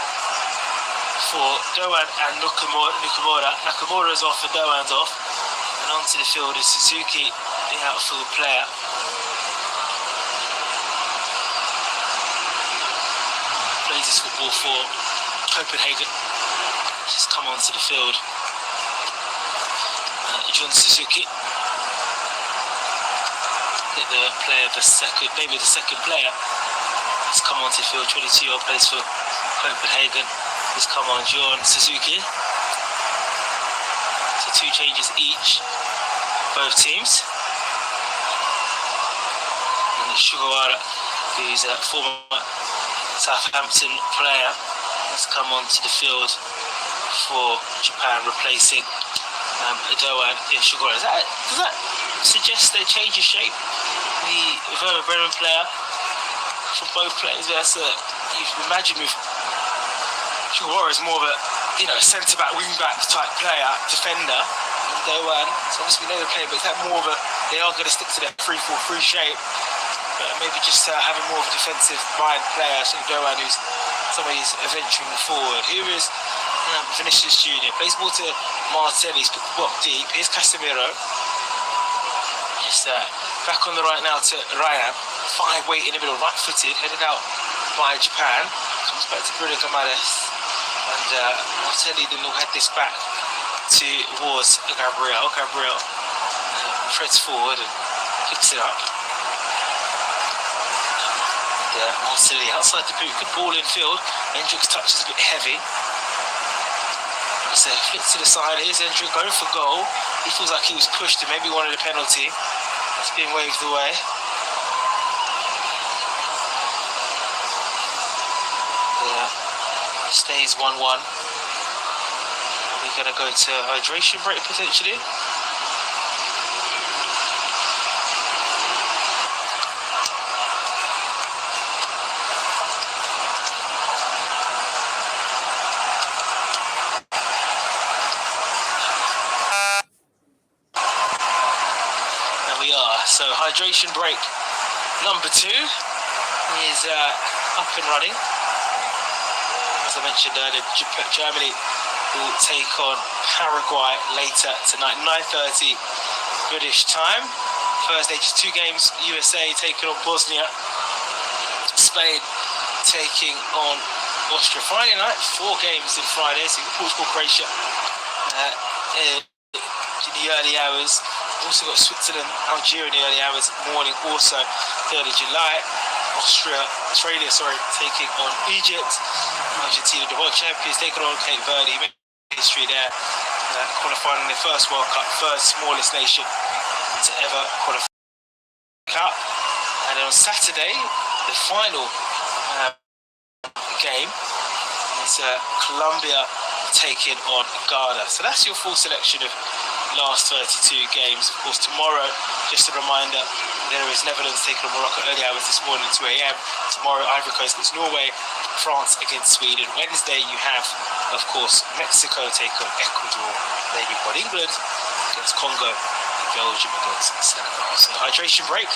for Doan and Nakamura. Nakamura's off and Doan's off. And onto the field is Suzuki, the outfield player. Plays this football for Copenhagen. Just come onto the field. John Suzuki, the player, the second player, has come onto the field. 22-year-old plays for Copenhagen. He's come on, John Suzuki. So 2 changes each, both teams. And Sugawara, who's a former Southampton player, has come onto the field for Japan, replacing Doan in Sugawara. Does that suggest they change of shape? The Werner Bremen player from both players. You imagine with Sugawara is more of a centre-back, wing-back type player, defender. And Doan, so obviously we know the player, but is that more of a, they are going to stick to that 3-4-3 shape, but maybe just having more of a defensive mind player, so Doan who's somebody who's venturing forward. Here is Vinicius Jr. plays ball to Martinelli, he's put the ball deep. Here's Casemiro. Just back on the right now to Ryan. 5 weight in the middle, right-footed, headed out by Japan. Comes back to Bruno Guimaraes. And Martinelli then will head this back towards Gabriel. Gabriel treads forward and picks it up. And Martinelli outside the boot, good ball in field. Hendricks touch is a bit heavy. So flicks to the side. Here's Hendrick going for goal. He feels like he was pushed and maybe wanted a penalty. That's being waved away. Stays 1-1. We're going to go to hydration break potentially. So hydration break number 2 is up and running. as I mentioned earlier, Germany will take on Paraguay later tonight, 9:30 British time. Thursday, just 2 games. USA taking on Bosnia. Spain taking on Austria. Friday night, 4 games in Friday. So Portugal, Croatia in the early hours. Also got Switzerland, Algeria in the early hours morning. Also 3rd of July. Australia, taking on Egypt. Argentina, the world champions, taking on Cape Verde. History there, qualifying in the first World Cup, third smallest nation to ever qualify the Cup. And then on Saturday, the final game is Colombia taking on Ghana. So that's your full selection of last 32 games. Of course, tomorrow, just a reminder, there is Netherlands taking on Morocco early hours this morning, 2 a.m. Tomorrow, Ivory Coast against Norway, France against Sweden. Wednesday, you have, of course, Mexico take on Ecuador. Then you've got England against Congo, and Belgium against Senegal. So hydration break.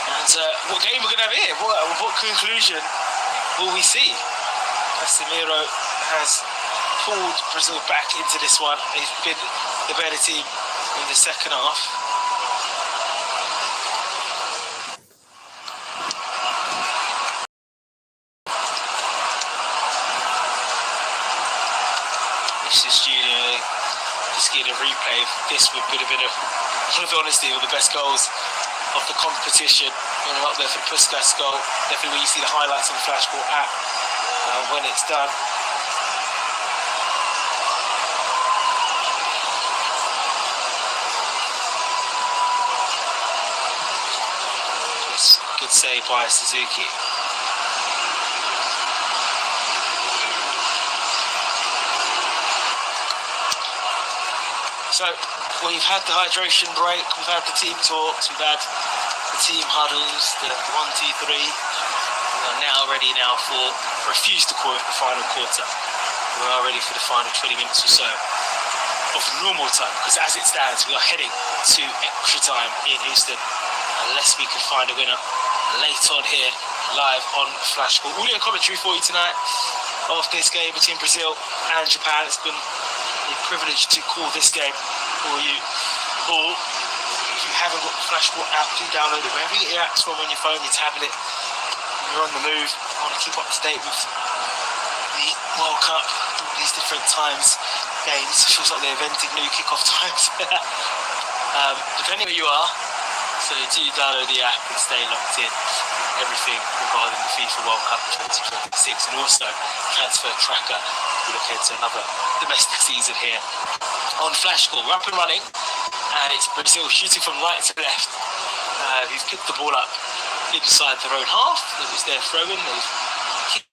And what game we're going to have here? What conclusion will we see? Casemiro has pulled Brazil back into this one. They've been the better team in the second half. This is Junior just getting a replay. This would have been, one of honesty, one of the best goals of the competition. When I'm up there for the Puskas goal, definitely when you see the highlights on the Flashball app when it's done. Just good save by Suzuki. So we've had the hydration break, we've had the team talks, we've had the team huddles, the 1, 2, 3. We are now ready for, refuse to call it the final quarter. We are ready for the final 20 minutes or so of normal time, because as it stands, we are heading to extra time in Houston, unless we can find a winner later on here, live on Flashball. Audio commentary for you tonight after this game between Brazil and Japan. It's been a privilege to call this game for you all. If you haven't got the Flashball app, do download it wherever you get your apps from, on your phone, your tablet. You're on the move, you want to keep up to date with the World Cup, all these different times, games. It feels like they invented new kickoff times. Depending where you are, so do download the app and stay locked in. Everything regarding the FIFA World Cup 2026, and also Transfer Tracker. We look into another domestic season here on Flashball. We're up and running, and it's Brazil shooting from right to left. Who've picked the ball up inside their own half. It was their throw-in. They've kicked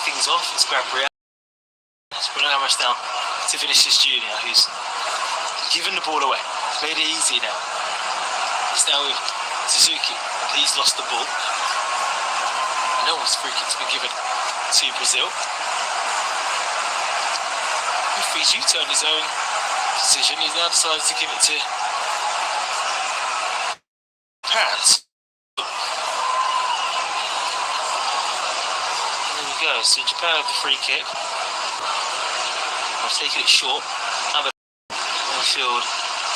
things off. It's Gabriel. It's Bruno Gomes now to Vinicius Junior, who's given the ball away. He's made it easy now. He's now with Suzuki. He's lost the ball. No one's free kick's been given to Brazil. Referee's U-turned his own decision. He's now decided to give it to Paris. There we go. So Japan have the free kick. I've taken it short. Now the field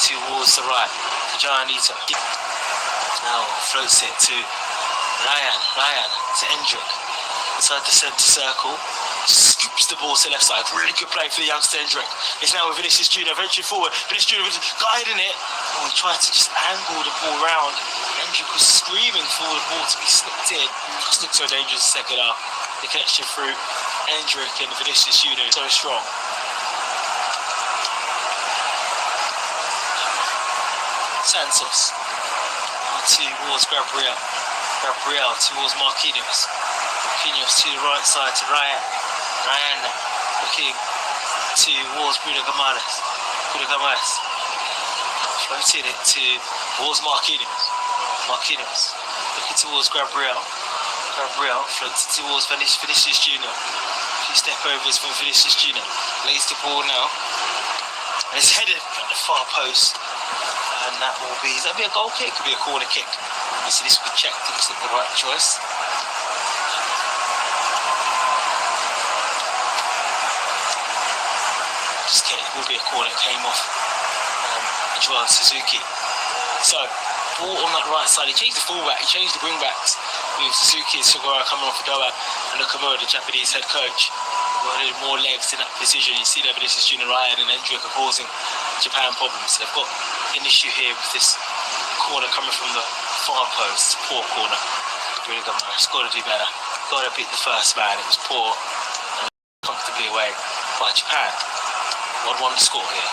towards the right. Gianito. Now floats it to Ryan to Hendrick. Inside the centre circle. Scoops the ball to the left side. Really good play for the youngster Hendrick. It's now with Vinicius Junior venturing forward. Vinicius Junior was guiding it. Oh, he tried to just angle the ball round. Hendrick was screaming for the ball to be slipped in. Just looked so dangerous the second half. The connection through Hendrick and Vinicius Junior so strong. Santos towards Gabriel. Gabriel towards Marquinhos. Marquinhos to the right side to Ryan. Ryan looking towards Bruno Gomes. Bruno Gomes floating it towards Marquinhos. Marquinhos looking towards Gabriel. Gabriel floats it towards Vinicius Junior. A few step overs from Vinicius Junior. Lays the ball now. And it's headed at the far post. And that will be, is that be a goal kick? Could be a corner kick. Obviously this will be checked. Looks like the right choice. will be a corner. It came off Joel Suzuki. So, ball on that right side. He changed the fullback. He changed the wingbacks with Suzuki and Sugawara coming off Doa and Nakamura, the Japanese head coach. Wanted more legs in that position. You see there, but this is Junior Ryan and Hendrick are causing Japan problems. They've got an issue here with this corner coming from the far post. Poor corner. Really good man. It's got to do better. Got to beat the first man. It was poor and comfortably away by Japan. 1-1 score here.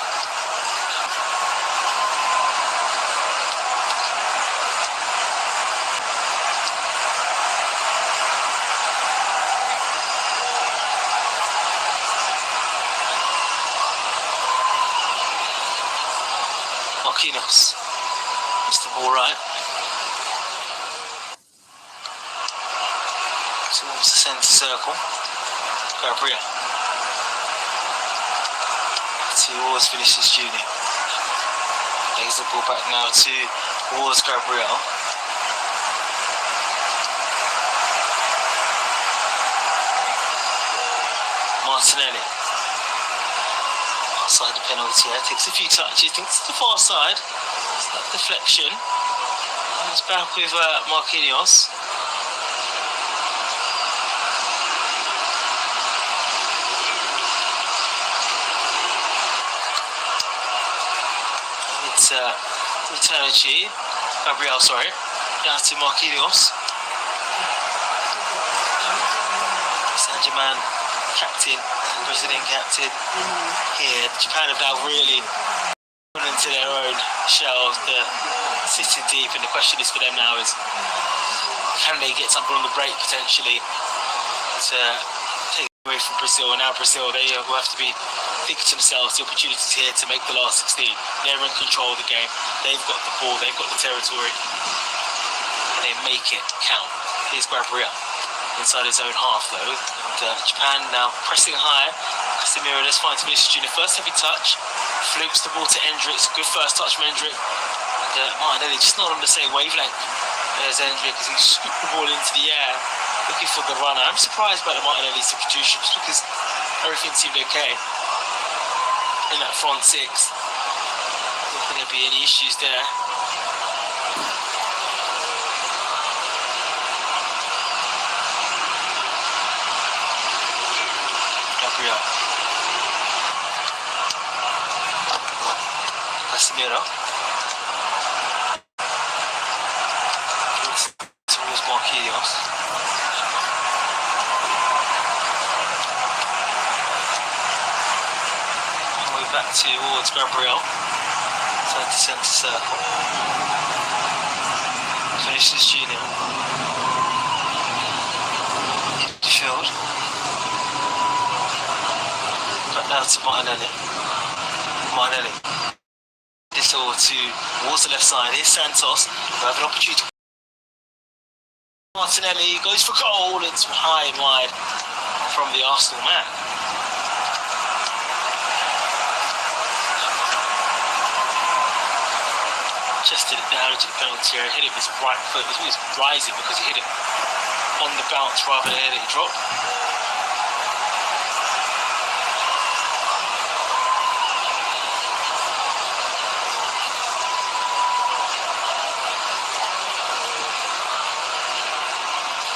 Marquinhos. It's the ball right. Towards the centre circle. Gabriel. Towards Vinicius Junior. Lays the ball back now towards Gabriel. Martinelli. Outside the penalty area. Takes a few touches. Thinks it's the far side. It's that deflection. And it's back with Marquinhos. Gabriel, down to Marquinhos. Saint-Germain captain, Brazilian captain here. Japan have now really gone into their own shells. They're sitting deep, and the question is for them now is, can they get something on the break potentially to take away from Brazil? And now Brazil, they will have to be thinking to themselves the opportunities here to make the last 16. They're in control of the game. They've got the ball. They've got the territory. And they make it count. Here's Gabriel inside his own half though. And Japan now pressing high. Casemiro, let's find Vinicius Junior. First heavy touch. Flukes the ball to Hendrick. Good first touch from Hendrick. And Martinelli just not on the same wavelength as Hendrick as he scooped the ball into the air looking for the runner. I'm surprised by the Martinelli substitutions because everything seemed okay in that front six. Not going to be any issues there. Gabriel. Casemiro. Towards Marquinhos. Back towards Gabriel, side to centre circle. Vinicius Junior. Midfield. Back now to Martinelli. This all towards the left side. Here's Santos. We have an opportunity. Martinelli goes for goal. It's high and wide from the Arsenal man. Chested it down into the penalty area, hit it with his right foot. He was rising because he hit it on the bounce rather than letting it drop.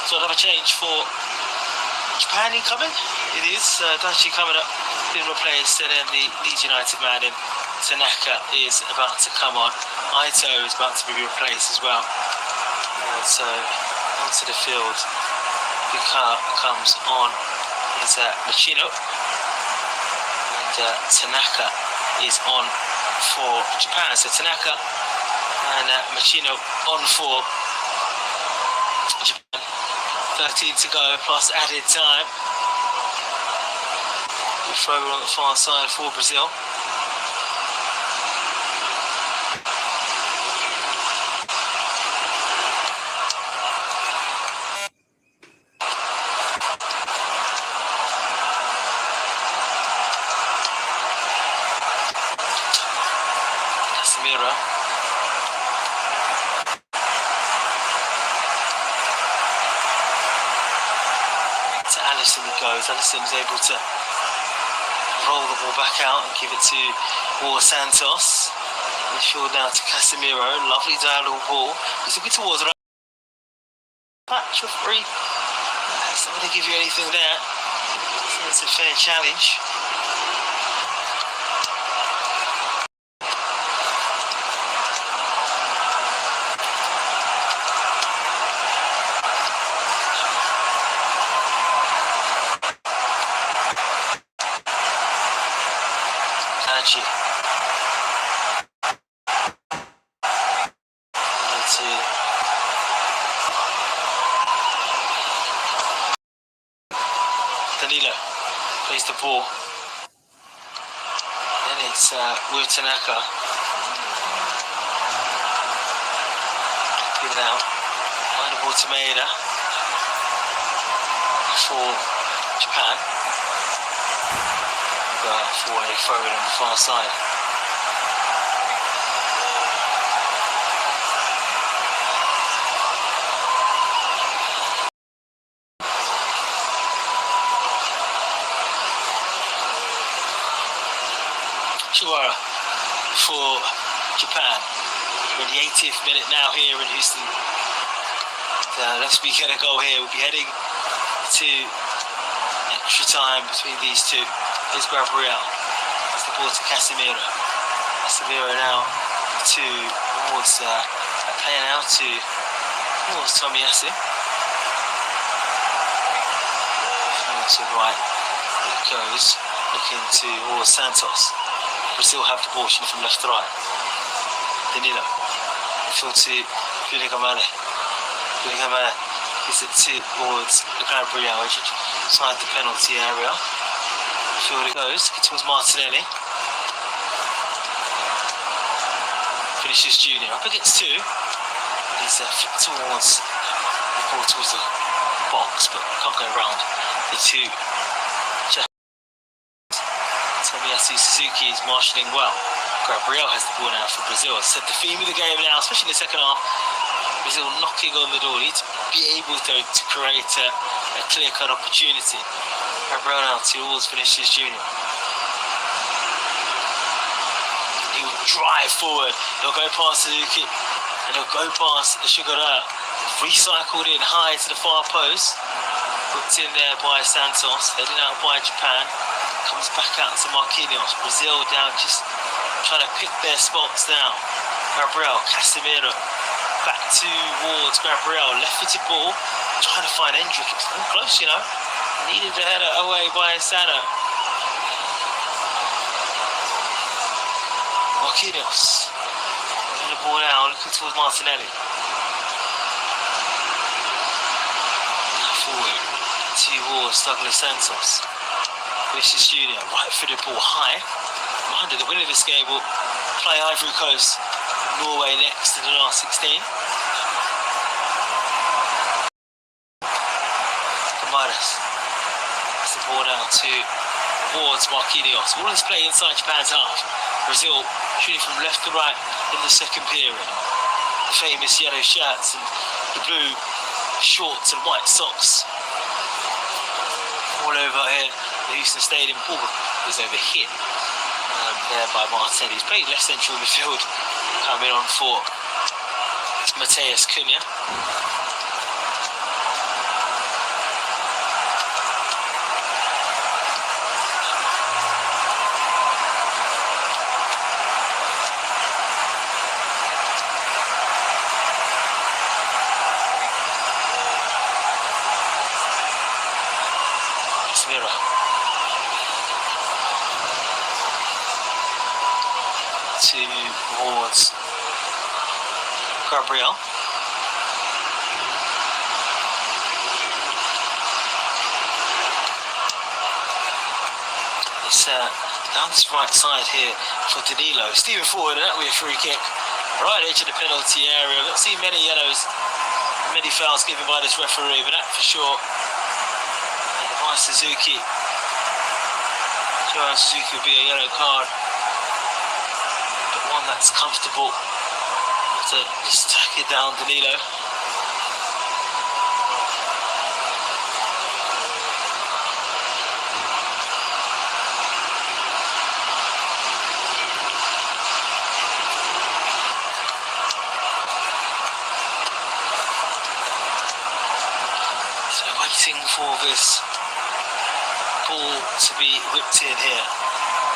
So another change for Japan incoming. It is Daichi coming up, being replaced, and then the Leeds United man in Tanaka is about to come on. Aito is about to be replaced as well. So onto the field, the car comes on. Is Machino, and Tanaka is on for Japan. So Tanaka and Machino on for Japan. 13 to go plus added time. We throw on the far side for Brazil. Casemiro. To Alisson he goes. Alisson's able to roll the ball back out and give it to Santos. Midfield now to Casemiro. Lovely diagonal ball. He's looking towards the patch of free. It's not going to give you anything there. So it's a fair challenge. Kanchi. Danilo plays the ball. Then it's Tanaka. Give it out. Find the ball to Maeda for Japan. But for a forward on the far side. Shiwara for Japan. We're in the 80th minute now here in Houston. Unless we get a goal here, we'll be heading to extra time between these two. Here's Gabriel. That's the ball to Casemiro. Casemiro now towards playing out towards Tomiyasu. To right it goes, looking towards Santos. Brazil have the ball from left to right. Danilo. Field to Villagamane. Villagamane gives it towards Gabriel, inside the penalty area. Field it goes, towards Martinelli. Finishes Junior. Up against two. He's towards the ball towards the box, but can't go around the two. Tomiyasu Suzuki is marshalling well. Gabriel has the ball now for Brazil. As I said, the theme of the game now, especially in the second half, Brazil knocking on the door. Need to be able to create a clear-cut opportunity. Gabriel now towards Vinicius Junior. He will drive forward. He'll go past Suzuki and he'll go past Shigura. Recycled in high to the far post. Put in there by Santos. Heading out by Japan. Comes back out to Marquinhos. Brazil down, just trying to pick their spots now. Gabriel, Casemiro, back towards Gabriel, left-footed ball, trying to find Hendrick. It's not close, you know. Needed the header away by Sano. Marquinhos, moving the ball now, looking towards Martinelli. Forward towards Douglas Santos. Vinicius Junior, right-footed ball high. Reminder, the winner of this game will play Ivory Coast, Norway next in the last 16. Camadas. That's the ball now towards Marquinhos. All this play inside Japan's half. Brazil shooting from left to right in the second period. The famous yellow shirts and the blue shorts and white socks. All over here. The Houston Stadium ball was overhit there by Martinelli. He's played left central midfield, coming on for Mateus Cunha. Towards Gabriel. It's down this right side here for Danilo. Steven forward, and that will be a free kick. Right edge of the penalty area. We've not seen many yellows, many fouls given by this referee, but that for sure. By Suzuki. Johan Suzuki will be a yellow card. One that's comfortable to just tack it down Danilo. waiting for this ball to be whipped in here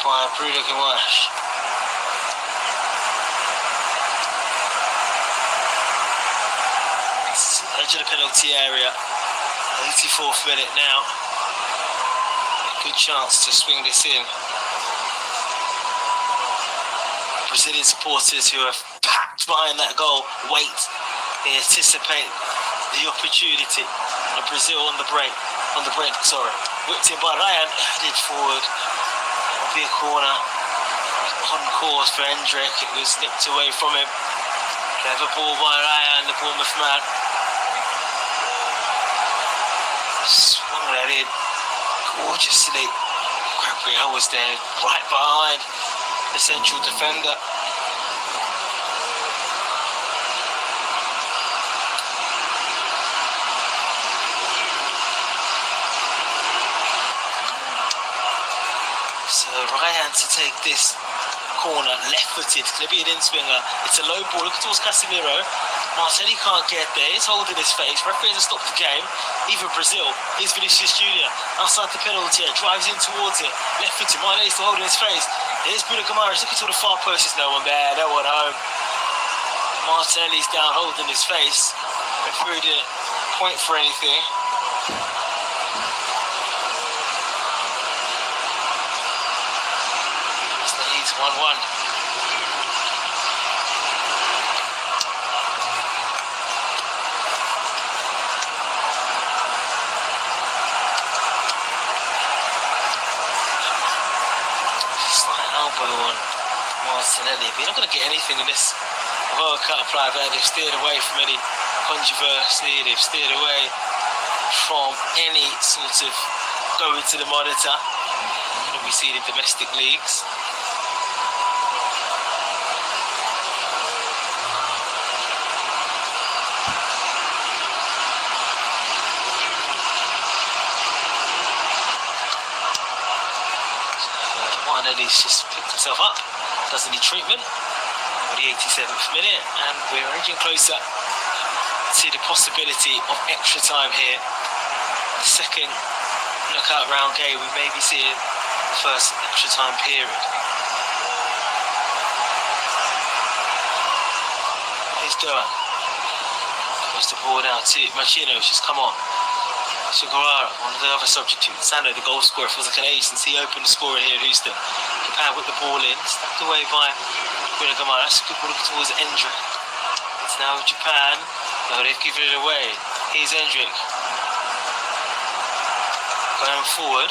by Bruno Guimaraes. It's edge of the penalty area, 84th minute now. A good chance to swing this in. Brazilian supporters who have packed behind that goal wait. They anticipate the opportunity. And Brazil on the brink, whipped in by Ryan, headed forward. It'll be a corner. On course for Hendrick. It was nipped away from him. Clever ball by Ryan, the Bournemouth man. Swung that in gorgeously. Gabriel was there, right behind the central defender. So Ryan to take this corner, left-footed, it's going to be an in-swinger. It's a low ball, look towards Casemiro. Martelli can't get there, he's holding his face. Referee hasn't stopped the game. Even Brazil, here's Vinicius Junior outside the penalty area, drives in towards it. Left-footed, Martelli's still holding his face. Here's Bruno Guimaraes, looking to the far post, there's no one there, no one home. Martelli's down holding his face. Referee didn't point for anything. It's 1-1. On Martinelli, but you're not going to get anything in this World Cup play. They've steered away from any controversy, they've steered away from any sort of going to the monitor that we see in domestic leagues. He's just picked himself up, doesn't need treatment for the 87th minute, and we're edging closer to the possibility of extra time here. The second knockout round game, we may be seeing the first extra time period. Here's Doan. Goes the ball now to Machino, just come on. Sugawara, one of the other substitutes. Sano, the goal scorer, feels like an ace since he opened the scoring here in Houston. Japan with the ball in, stacked away by Bruno Guimaraes. Good ball towards Hendrick. It's now Japan. No, they've given it away. Here's Hendrick. Going forward.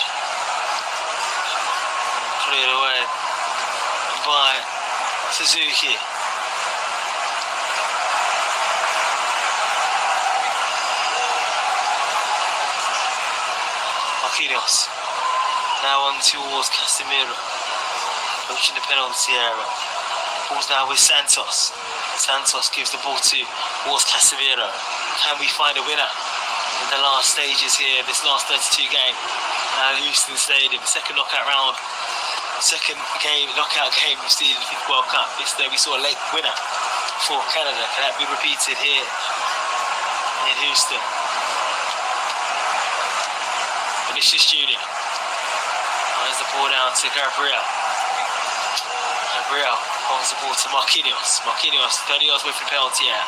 Cleared away by Suzuki. Marquinhos. Now on towards Casemiro. Approaching the penalty area. Ball's now with Santos. Santos gives the ball towards Casemiro. Can we find a winner in the last stages here, this last 32 game at Houston Stadium? Second knockout round, second game, knockout game we've seen in the FIFA World Cup. Yesterday we saw a late winner for Canada. Can that be repeated here in Houston? Vinicius Junior. There's the ball down to Gabriel. Gabriel holds the ball to Marquinhos. Marquinhos 30 yards away from the penalty area.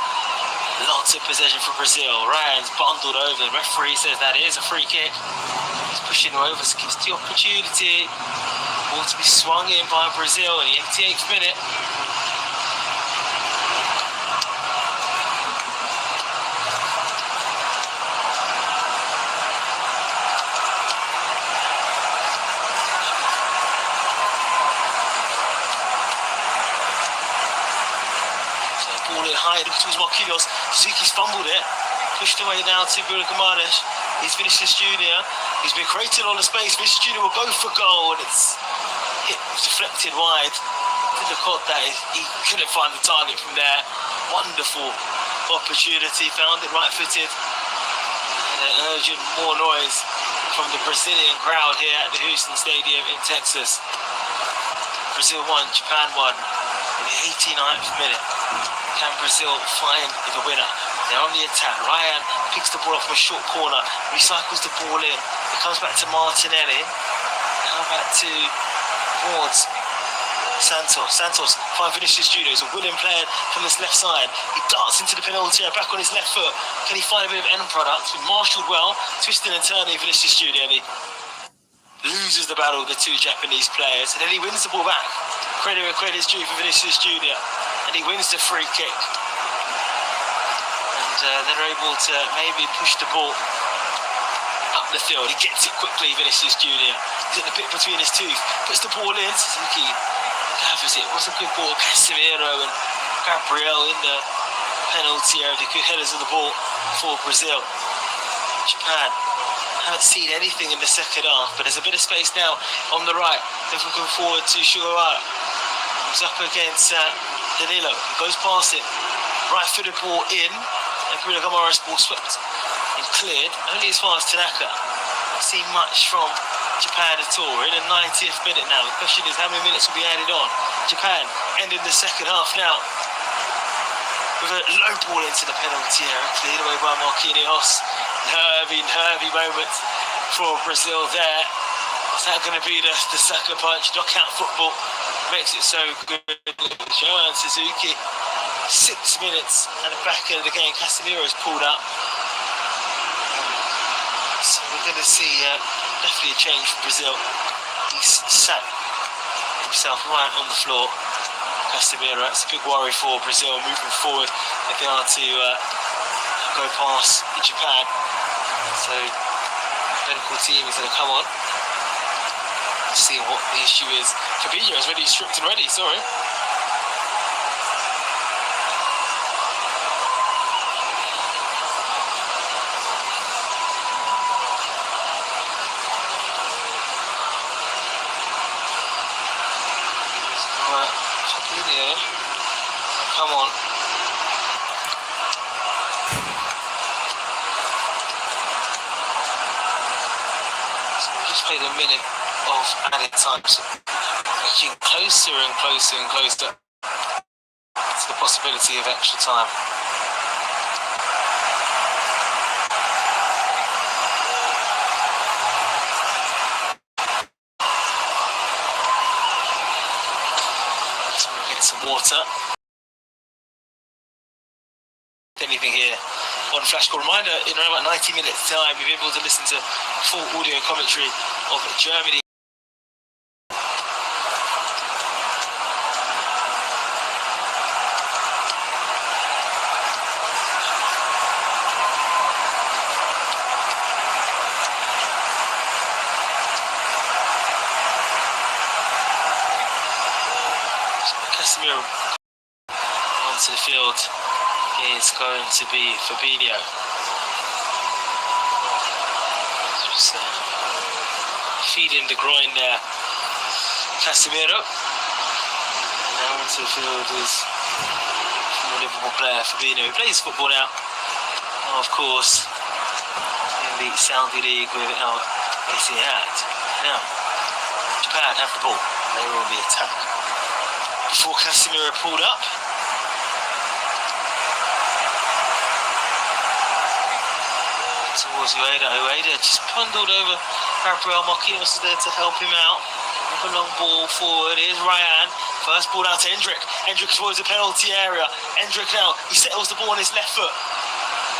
Lots of possession for Brazil. Ryan's bundled over. The referee says that is a free kick. He's pushing him over, so gives the opportunity. Ball to be swung in by Brazil in the 88th minute. High towards Marquinhos. Suzuki's fumbled it. Pushed away now to Bruno Guimaraes. He's Vinicius Junior. He's been created on the space. Vinicius Junior will go for goal, and it's hit, deflected wide. Didn't caught that. He couldn't find the target from there. Wonderful opportunity. Found it right-footed. And urgent more noise from the Brazilian crowd here at the Houston Stadium in Texas. Brazil 1, Japan 1. in the 89th minute. Can Brazil find the winner? They're on the attack. Ryan picks the ball up from a short corner, recycles the ball in. It comes back to Martinelli. Now back to towards Santos, find Vinicius Junior. He's a willing player from this left side. He darts into the penalty area, back on his left foot. Can he find a bit of end product? Been marshalled well, twisting and turning Vinicius Junior. And he loses the battle with the two Japanese players. And then he wins the ball back. Credit where credit's due for Vinicius Junior. And he wins the free kick. And they're able to maybe push the ball up the field. He gets it quickly, Vinicius Junior. He's at the bit between his teeth. Puts the ball in. Suzuki gathers it. What's a good ball? Casemiro and Gabriel in the penalty area. The good headers of the ball for Brazil. Japan haven't seen anything in the second half, but there's a bit of space now on the right. They're looking forward to Sugawara. Comes up against Danilo. He goes past it. Right footed ball in. And Bruno Gamara's ball swept and cleared. Only as far as Tanaka. Not seen much from Japan at all. We're in the 90th minute now. The question is how many minutes will be added on. Japan ending the second half now with a low ball into the penalty area, cleared away by Marquinhos. Nervy moment for Brazil there. Is that going to be the sucker punch? Knockout football makes it so good. Johan Suzuki, 6 minutes and the back end of the game. Casemiro's pulled up. So we're going to see definitely a change for Brazil. He's sat himself right on the floor. Casemiro, that's a big worry for Brazil moving forward if they are to go past Japan. So the medical team is going to come on and see what the issue is. Fabinho is ready, stripped and ready, sorry. Come on. So we just played a minute of added time, so getting closer and closer and closer to the possibility of extra time. So we'll get some water. Anything here on Flash Score. Reminder, in around about 90 minutes time you'll be able to listen to full audio commentary of Germany. Casemiro onto the field is going to be Fabinho. Just feeding the groin there. Casemiro. And now onto the field is a Liverpool player, Fabinho, who plays football now. Of course, in the Saudi League with Al Ittihad. Now, Japan have the ball. They will be attacked. Before Casemiro pulled up. Towards Ueda just bundled over. Gabriel Marquinhos is there to help him out. A long ball forward. Here's Ryan. First ball out to Hendrick. Hendrick towards the penalty area. Hendrick now, he settles the ball on his left foot.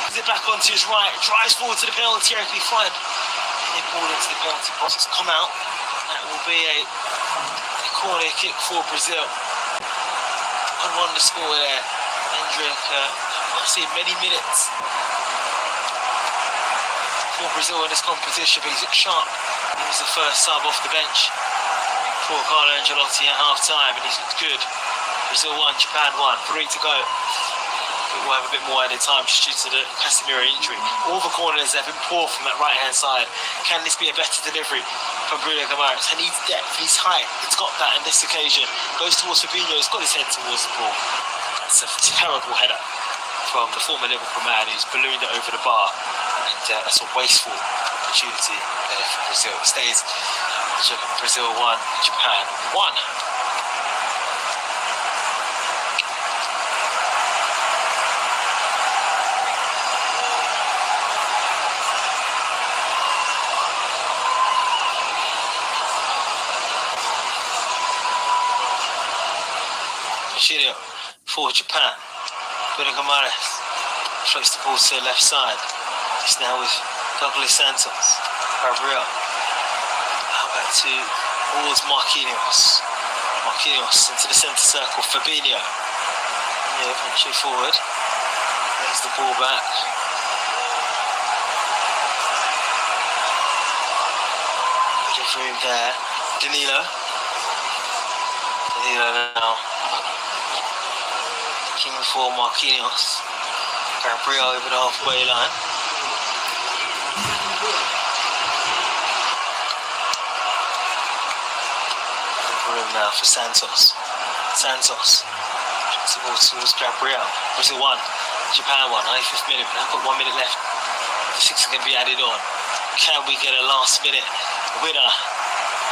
Gives it back onto his right. Drives forward to the penalty area. Can he find a ball into the penalty box? It's come out. That will be a corner kick for Brazil. 1-1 the score there. Hendrick, I've seen many minutes for Brazil in this competition, but he's looked sharp. He was the first sub off the bench for Carlo Ancelotti at half time, and he's looked good. Brazil 1, Japan 1, 3 to go. But we'll have a bit more added time just due to the Casemiro injury. All the corners have been poor from that right hand side. Can this be a better delivery from Bruno Guimaraes? He needs depth, he's height, it's got that on this occasion. Goes towards Fabinho, he's got his head towards the ball. It's a terrible header from the former Liverpool man who's ballooned it over the bar. And that's a wasteful opportunity there for Brazil. It stays Brazil 1, Japan 1. Marquinhos for Japan. Bruno Gomes floats the ball to the left side. It's now with Douglas Santos. Gabriel. Now back towards Marquinhos. Marquinhos into the centre circle. Fabinho. Eventually forward. Plays the ball back. Bit of room there. Danilo now. Looking for Marquinhos. Gabriel over the halfway line. Room now for Santos. Santos. The ball towards Gabriel. Brazil 1, Japan 1, 95th minute. We've now got 1 minute left. The 6 are going to be added on. Can we get a last minute winner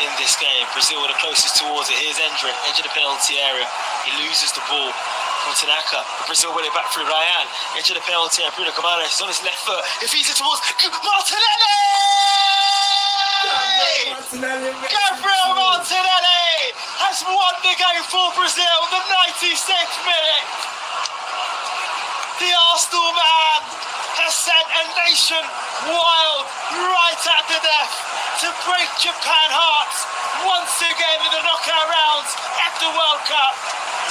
in this game? Brazil are the closest towards it. Here's Endrick, edge of the penalty area. He loses the ball from Tanaka. Brazil win it back through Ryan. Edge of the penalty area. Bruno Gomes is on his left foot. He feeds it towards Martinelli! Gabriel Martinelli has won the game for Brazil in the 96th minute. The Arsenal man has sent a nation wild right at the death to break Japan hearts once again in the knockout rounds at the World Cup.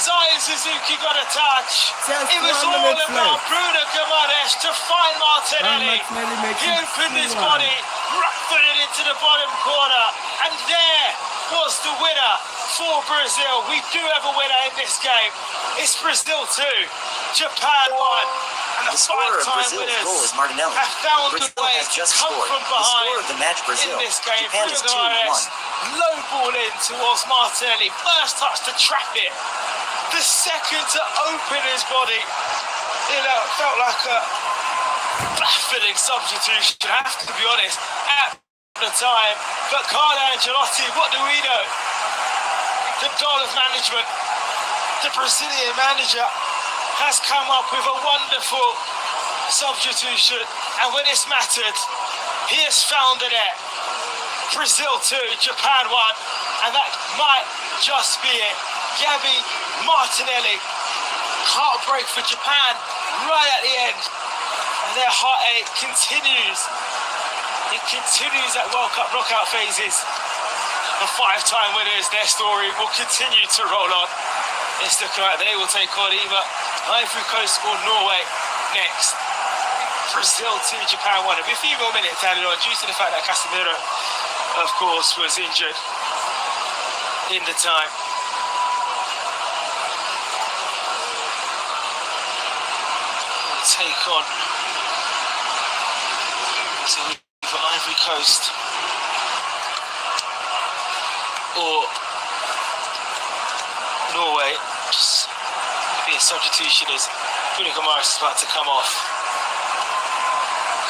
Zion Suzuki got a touch. It was all about Bruno Gomes to find Martinelli. He opened his body, right-footed into the bottom corner, and there was the winner for Brazil. We do have a winner in this game. It's Brazil 2, Japan 1. And the five-time winners have found a way to come from behind in this game. Bruno Gomes, low ball in towards Martinelli. First touch to trap it. The second to open his body. It felt like a baffling substitution, I have to be honest, at the time. But Carlo Ancelotti, what do we know? The god of management, the Brazilian manager, has come up with a wonderful substitution, and when it's mattered, he has found the net. Brazil 2, Japan 1, and that might just be it. Gabi Martinelli, heartbreak for Japan right at the end, and their heartache continues. It continues at World Cup knockout phases. The five-time winners, their story will continue to roll on. It's looking like they will take on either Ivory Coast or Norway next. Brazil 2, Japan 1. It'll be a few more minutes added on due to the fact that Casemiro, of course, was injured in the time. We'll take on for Ivory Coast or Norway. Just be a substitution as Bruno Gomes is about to come off.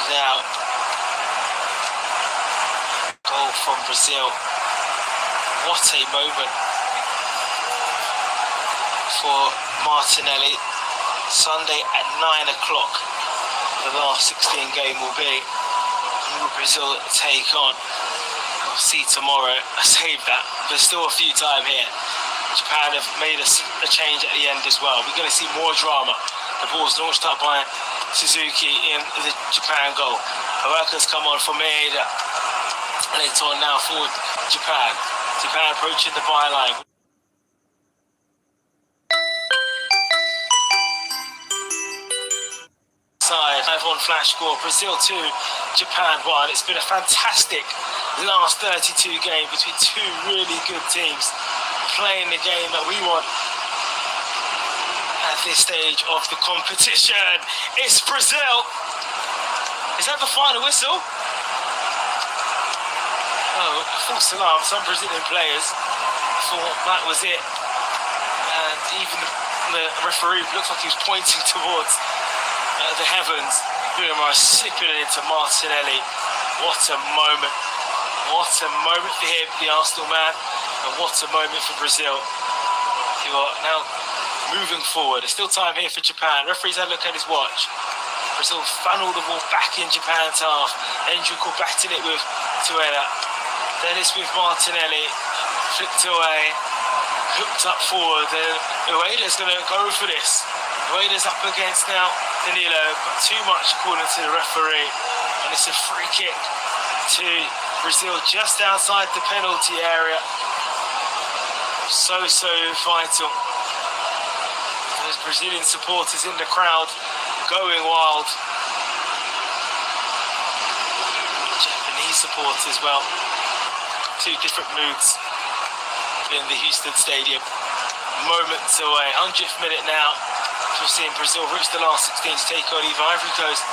Now, goal from Brazil. What a moment for Martinelli. Sunday at 9 o'clock, the last 16 game will be. Who will Brazil take on? We'll see tomorrow. I saved that. There's still a few time here. Japan have made us a change at the end as well. We're going to see more drama. The ball's launched up by Suzuki in the Japan goal. Haraka's come on for Maeda. Later on now for Japan. Japan approaching the byline. Live on Flash Score. Brazil 2, Japan 1. It's been a fantastic last 32 game between two really good teams playing the game that we want at this stage of the competition. It's Brazil. Is that the final whistle? Oh, false alarm. Some Brazilian players thought that was it. And even the referee looks like he was pointing towards the heavens. Bruno slipping it into Martinelli. What a moment. What a moment for him, the Arsenal man. And what a moment for Brazil, who are now moving forward. There's still time here for Japan. Referee's had a look at his watch. Brazil funnel the ball back in Japan's half. Endrick will battle it with Tetteh. Then it's with Martinelli. Flicked away. hooked up forward. Then Ueda's going to go for this. Ueda's up against now Danilo, but too much according to the referee. And it's a free kick to Brazil just outside the penalty area. So vital. There's Brazilian supporters in the crowd going wild. Japanese supporters as well. Two different moods in the Houston Stadium. Moments away, 100th minute now. We're seeing Brazil reach the last 16 to take on either Ivory Coast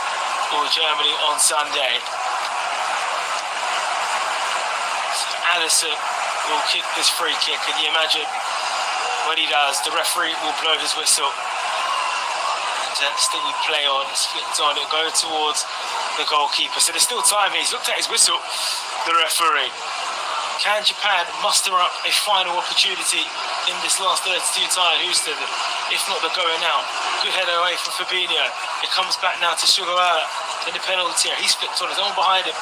or Germany on Sunday. So Alisson will kick this free kick, and you imagine when he does, the referee will blow his whistle. And still we play on, it's flicked on, it'll go towards the goalkeeper. So there's still time here. He's looked at his whistle, the referee. Can Japan muster up a final opportunity in this last 32 tie at Houston? If not, they're going out. Good header away from Fabinho. It comes back now to Sugawara in the penalty area. He's flipped on his own behind him.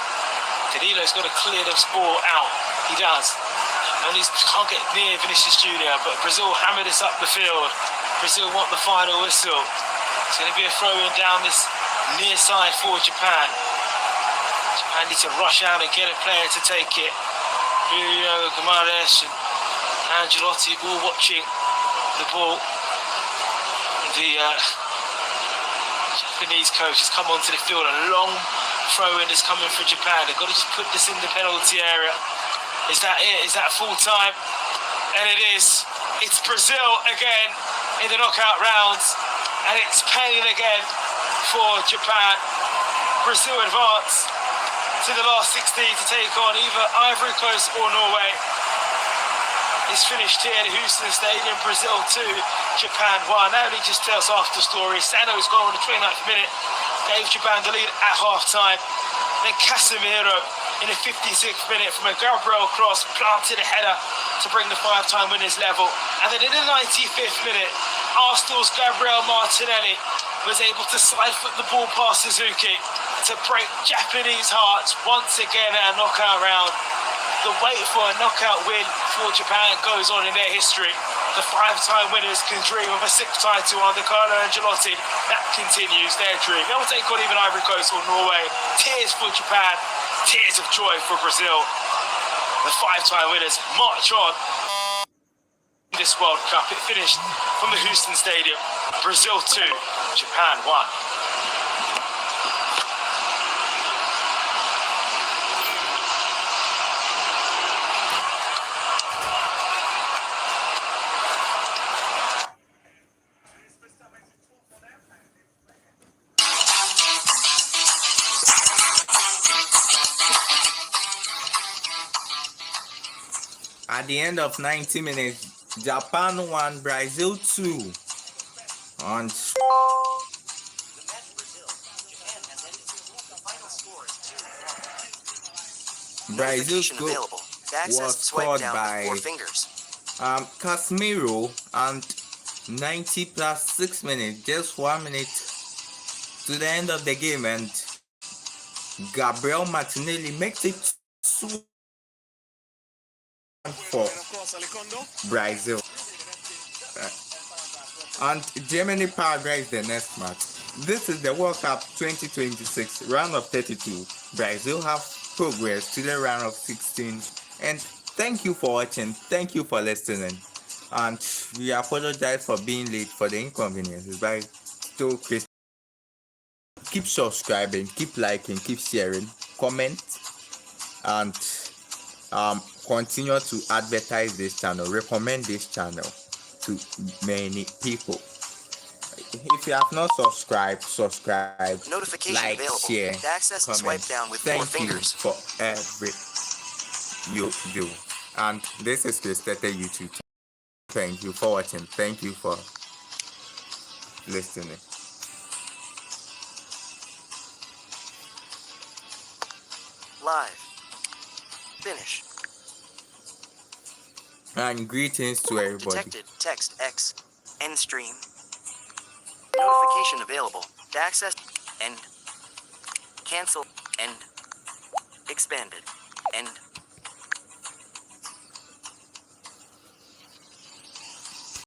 Danilo's got to clear the ball out. He does. And he can't get near Vinicius Jr., but Brazil hammer this up the field. Brazil want the final whistle. It's going to be a throw-in down this near side for Japan. Japan needs to rush out and get a player to take it. Bruno Guimaraes and Ancelotti all watching the ball. The Japanese coach has come onto the field. A long throw-in is coming for Japan. They've got to just put this in the penalty area. Is that it? Is that full time? And it is. It's Brazil again in the knockout rounds. And it's pain again for Japan. Brazil advance to the last 16 to take on either Ivory Coast or Norway. It's finished here at Houston Stadium. Brazil 2, Japan 1. Now he just tells half the story. Sano's gone on the 29th minute. Gave Japan the lead at half-time. Then Casemiro in the 56th minute from a Gabriel cross planted a header to bring the 5-time winners level. And then in the 95th minute, Arsenal's Gabriel Martinelli was able to slide foot the ball past Suzuki to break Japanese hearts once again at a knockout round. The wait for a knockout win for Japan goes on in their history. The 5-time winners can dream of a 6th title under Carlo Ancelotti. That continues their dream. They will take on even Ivory Coast or Norway. Tears for Japan, tears of joy for Brazil. The 5-time winners march on this World Cup. It finished from the Houston Stadium. Brazil 2, Japan 1. At the end of 90 minutes, Japan 1, Brazil 2. And Brazil's goal was scored by Casemiro, and 90 plus 6 minutes, just 1 minute to the end of the game, and Gabriel Martinelli makes it 2 for Brazil. And Germany Paraguay is the next match. This is the World Cup 2026 round of 32. Brazil have progressed to the round of 16. And thank you for watching. Thank you for listening. And we apologize for being late for the inconveniences. But still, Chris, keep subscribing, keep liking, keep sharing, comment, and continue to advertise this channel, recommend this channel to many people. If you have not subscribed, subscribe, Notification like, available. share, To access, comment. swipe down with Thank 4 you fingers. for every you do. And this is Chris Tetteh YouTube channel. Thank you for watching. Thank you for listening. Live. Finish. And greetings to everybody. Detected. Text X. End stream. Notification available. To access. End. Cancel. End. Expanded. End.